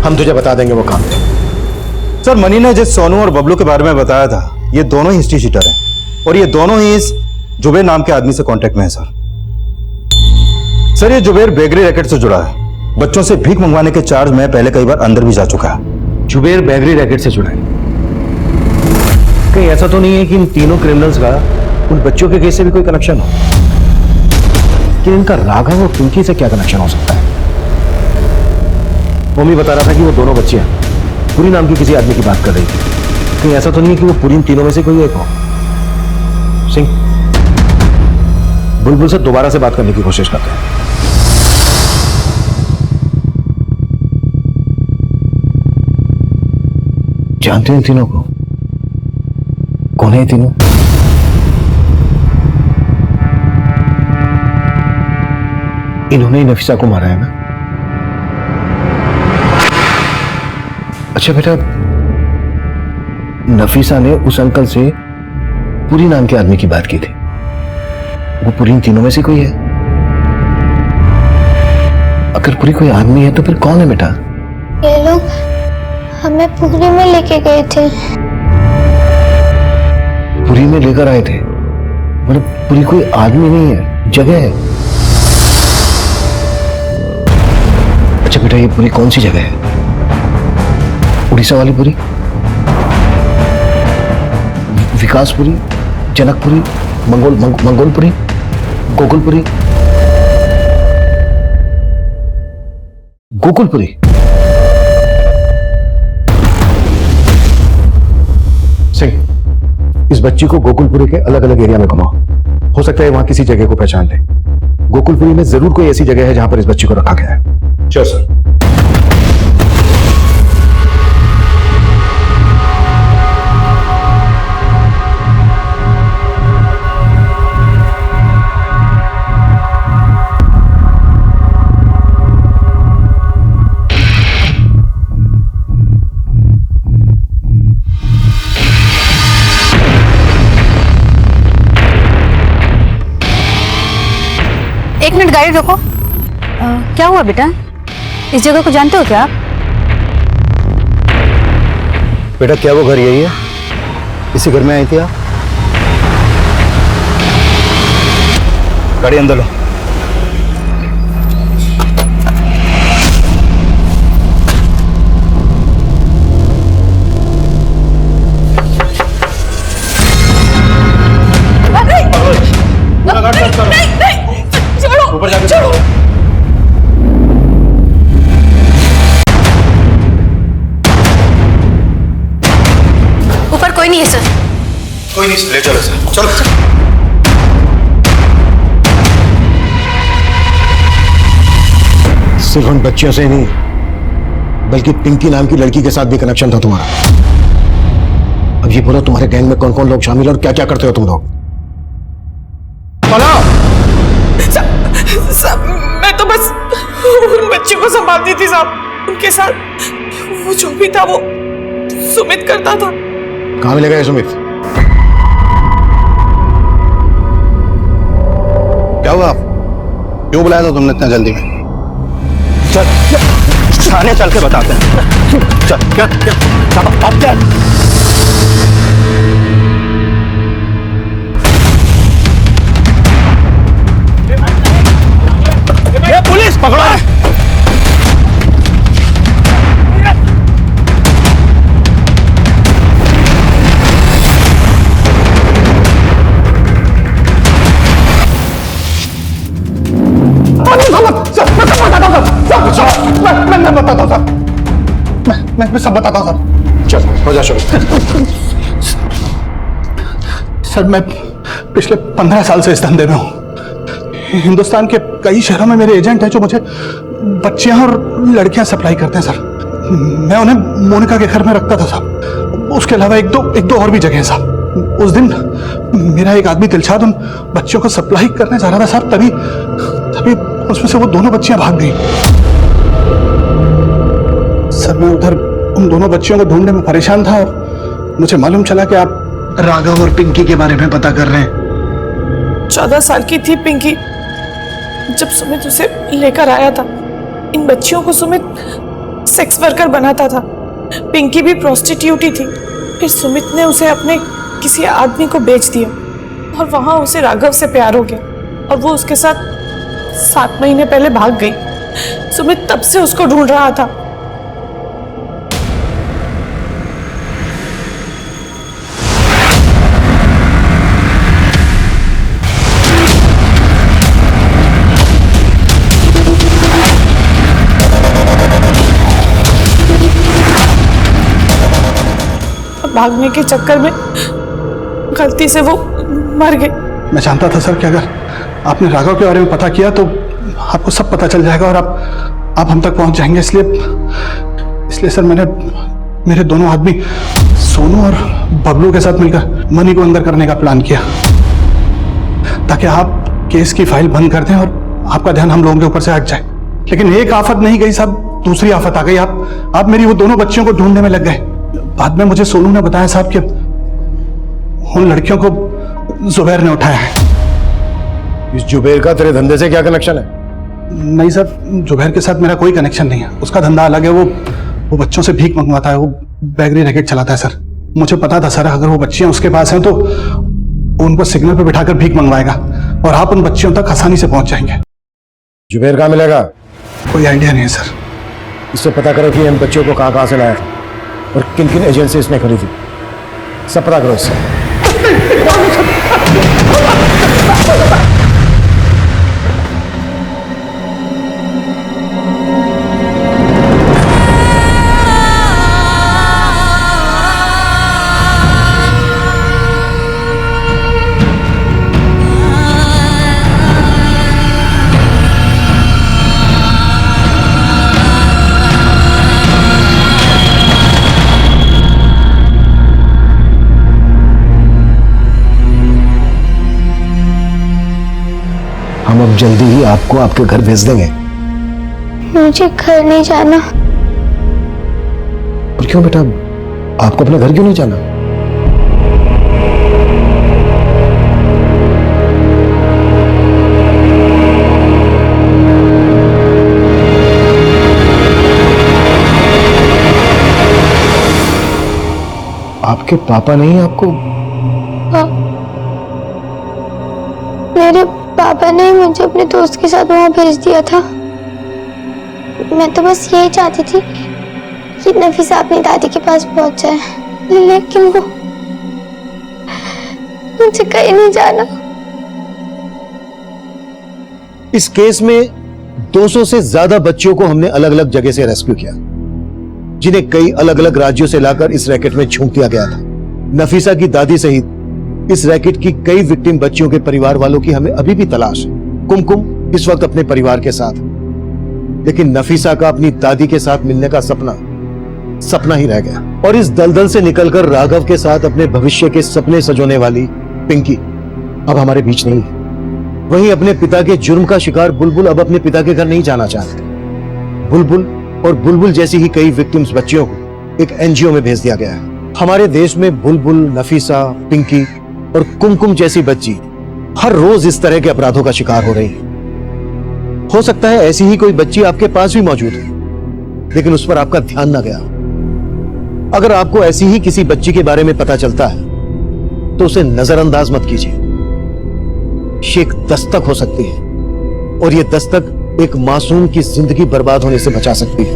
हम तुझे बता देंगे वो कहाँ मिलेंगे। सर, मनी ने जिस सोनू और बबलू के बारे में बताया था, ये दोनों हिस्ट्री शीटर हैं और ये दोनों ही इस जुबेर नाम के आदमी से कांटेक्ट में है। सर ये जुबेर बेगरी रैकेट से जुड़ा है। बच्चों से भीख मंगवाने के चार्ज में पहले कई बार अंदर भी जा चुका है। जुबेर बेगरी रैकेट से जुड़ा है? कहीं ऐसा तो नहीं है कि इन तीनों क्रिमिनल्स का उन बच्चों के केस से भी कोई कनेक्शन हो? कि इनका राघव और पिंकी से क्या कनेक्शन हो सकता है? मम्मी बता रहा था कि वो दोनों बच्चियां पुरी नाम की किसी आदमी की बात कर रही थी। कहीं ऐसा तो नहीं है कि वो पुरी इन तीनों में से कोई एक हो? सिंह, बुलबुल से दोबारा से बात करने की कोशिश करते हैं। जानते हैं तीनों को? कौन है ये तीनों? इन्होंने ही नफीसा को मारा है ना? अच्छा बेटा, नफीसा ने उस अंकल से पुरी नाम के आदमी की बात की थी। वो पुरी इन तीनों में से कोई है? अगर पुरी कोई आदमी है तो फिर कौन है बेटा? ये लोग हमें पुरी में लेके गए थे। पुरी में लेकर आए थे? मतलब पुरी कोई आदमी नहीं है, जगह है। अच्छा बेटा, ये पुरी कौन सी जगह है? उड़ीसा वाली पुरी? विकासपुरी, जनकपुरी, मंगोलपुरी, गोकुलपुरी? गोकुलपुरी? सिंह, इस बच्ची को गोकुलपुरी के अलग अलग एरिया में घुमाओ। हो सकता है वहां किसी जगह को पहचान ले। गोकुलपुरी में जरूर कोई ऐसी जगह है जहां पर इस बच्ची को रखा गया है। Sure sir. एक मिनट गाड़ी रोको। क्या हुआ बेटा? इस जगह को जानते हो क्या आप? बेटा क्या वो घर यही है? इसी घर में आई थी आप? गाड़ी अंदर लो। ऊपर जाके छोड़ो। ऊपर कोई नहीं है सर। कोई नहीं, ले चलो सर, चलो। सिर्फ उन बच्चियों से नहीं, बल्कि पिंकी नाम की लड़की के साथ भी कनेक्शन था तुम्हारा। अब ये बोलो तुम्हारे गैंग में कौन कौन लोग शामिल और क्या क्या करते हो तुम लोग? साहब मैं तो बस उन बच्चों को संभालती थी साहब, उनके साथ वो जो भी था वो सुमित करता था। कहाँ मिलेगा ये सुमित? क्या हुआ? क्यों बुलाया था तुमने इतना जल्दी में? चल थाने चल के बताते हैं। चल क्या अब क्या? पुलिस पकड़ो! मैं बताता हूँ साहब, मैं सब बताता हूँ साहब। चल हो जा शुरू। सर मैं पिछले 15 साल से इस धंधे में हूँ। हिंदुस्तान के कई शहरों में मेरे एजेंट हैं जो मुझे बच्चियां और लड़कियां सप्लाई करते हैं सर। मैं उन्हें मोनिका के घर में रखता था साहब। उसके अलावा एक दो और भी जगह हैं साहब। उस दिन मेरा एक आदमी दिलशाद उन बच्चों को सप्लाई करने जा रहा था साहब, तभी उसमें से वो दोनों बच्चियां भाग गई। सर मैं उधर उन दोनों बच्चियों को ढूंढने में परेशान था और मुझे मालूम चला कि आप राघव और पिंकी के बारे में पता कर रहे हैं। 14 साल की थी पिंकी जब सुमित उसे लेकर आया था। इन बच्चियों को सुमित सेक्स वर्कर बनाता था। पिंकी भी प्रोस्टिट्यूट ही थी। फिर सुमित ने उसे अपने किसी आदमी को बेच दिया और वहां उसे राघव से प्यार हो गया और वो उसके साथ 7 महीने पहले भाग गई। सुमित तब से उसको ढूंढ रहा था। भागने के चक्कर में गलती से वो मर गए। मैं जानता था सर कि अगर आपने राघव के बारे में पता किया तो आपको सब पता चल जाएगा और आप हम तक पहुंच जाएंगे। इसलिए सर मैंने मेरे दोनों आदमी सोनू और बबलू के साथ मिलकर मनी को अंदर करने का प्लान किया ताकि आप केस की फाइल बंद कर दें और आपका ध्यान हम लोगों के ऊपर से हट जाए। लेकिन एक आफत नहीं गई साहब, दूसरी आफत आ गई। आप मेरी वो दोनों बच्चियों को ढूंढने में लग गए। बाद में मुझे सोनू ने बताया साहब कि उन लड़कियों को जुबैर ने उठाया है। इस जुबैर का तेरे धंधे से क्या कनेक्शन है? नहीं सर, जुबैर के साथ मेरा कोई कनेक्शन नहीं है। उसका धंधा अलग है। वो बच्चों से भीख मंगवाता है। वो बैगरी रैकेट चलाता है सर। मुझे पता था सर अगर वो बच्चियां उसके पास हैं तो उनको सिग्नल पे बिठाकर भीख मंगवाएगा और आप उन बच्चियों तक आसानी से पहुंच जाएंगे। जुबैर कहाँ मिलेगा? कोई आइडिया नहीं है सर। इससे पता करो कि इन बच्चों को कहाँ से लाया और किन किन एजेंट से इसने खरीदी। सब पता करो इससे। हम अब जल्दी ही आपको आपके घर भेज देंगे। मुझे घर नहीं जाना। और क्यों बेटा, आपको अपने घर क्यों नहीं जाना? आपके पापा नहीं आपको? हाँ, मेरे पापा ने मुझे अपने दोस्त के साथ वहां भेज दिया था। मैं तो बस यही चाहती थी कि नफीसा अपनी दादी के पास पहुंच जाए, लेकिन वो मुझे कहीं नहीं जाना। इस केस में 200 से ज्यादा बच्चियों को हमने अलग अलग जगह से रेस्क्यू किया, जिन्हें कई अलग अलग राज्यों से लाकर इस रैकेट में झोंक दिया गया था। नफीसा की दादी सहित इस रैकेट की कई विक्टिम बच्चियों के परिवार वालों की हमें अभी भी तलाश है। कुमकुम इस वक्त अपने परिवार के साथ, लेकिन नफीसा का अपनी दादी के साथ मिलने का सपना ही रह गया। और इस दलदल से निकलकर राघव के साथ अपने भविष्य के सपने सजोने वाली पिंकी अब हमारे बीच नहीं है। वहीं अपने पिता के जुर्म का शिकार बुलबुल अब अपने पिता के घर नहीं जाना चाहते। बुलबुल और बुलबुल जैसी ही कई विक्टिम्स बच्चियों को एक एनजीओ में भेज दिया गया है। हमारे देश में बुलबुल, नफीसा, पिंकी और कुमकुम जैसी बच्ची हर रोज इस तरह के अपराधों का शिकार हो रही है। हो सकता है ऐसी ही कोई बच्ची आपके पास भी मौजूद है, लेकिन उस पर आपका ध्यान ना गया। अगर आपको ऐसी ही किसी बच्ची के बारे में पता चलता है तो उसे नजरअंदाज मत कीजिए। ये एक दस्तक हो सकती है और यह दस्तक एक मासूम की जिंदगी बर्बाद होने से बचा सकती है।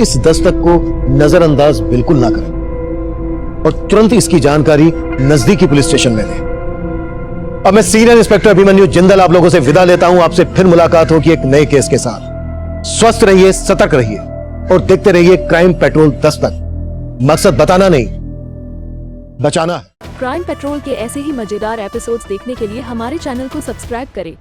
इस दस्तक को नजरअंदाज बिल्कुल ना करें और तुरंत इसकी जानकारी नजदीकी पुलिस स्टेशन में दें। अब मैं सीनियर इंस्पेक्टर अभिमन्यु जिंदल आप लोगों से विदा लेता हूं। आपसे फिर मुलाकात होगी एक नए केस के साथ। स्वस्थ रहिए, सतर्क रहिए और देखते रहिए क्राइम पेट्रोल दस्तक। मकसद बताना नहीं, बचाना है। क्राइम पेट्रोल के ऐसे ही मजेदार एपिसोड्स देखने के लिए हमारे चैनल को सब्सक्राइब करें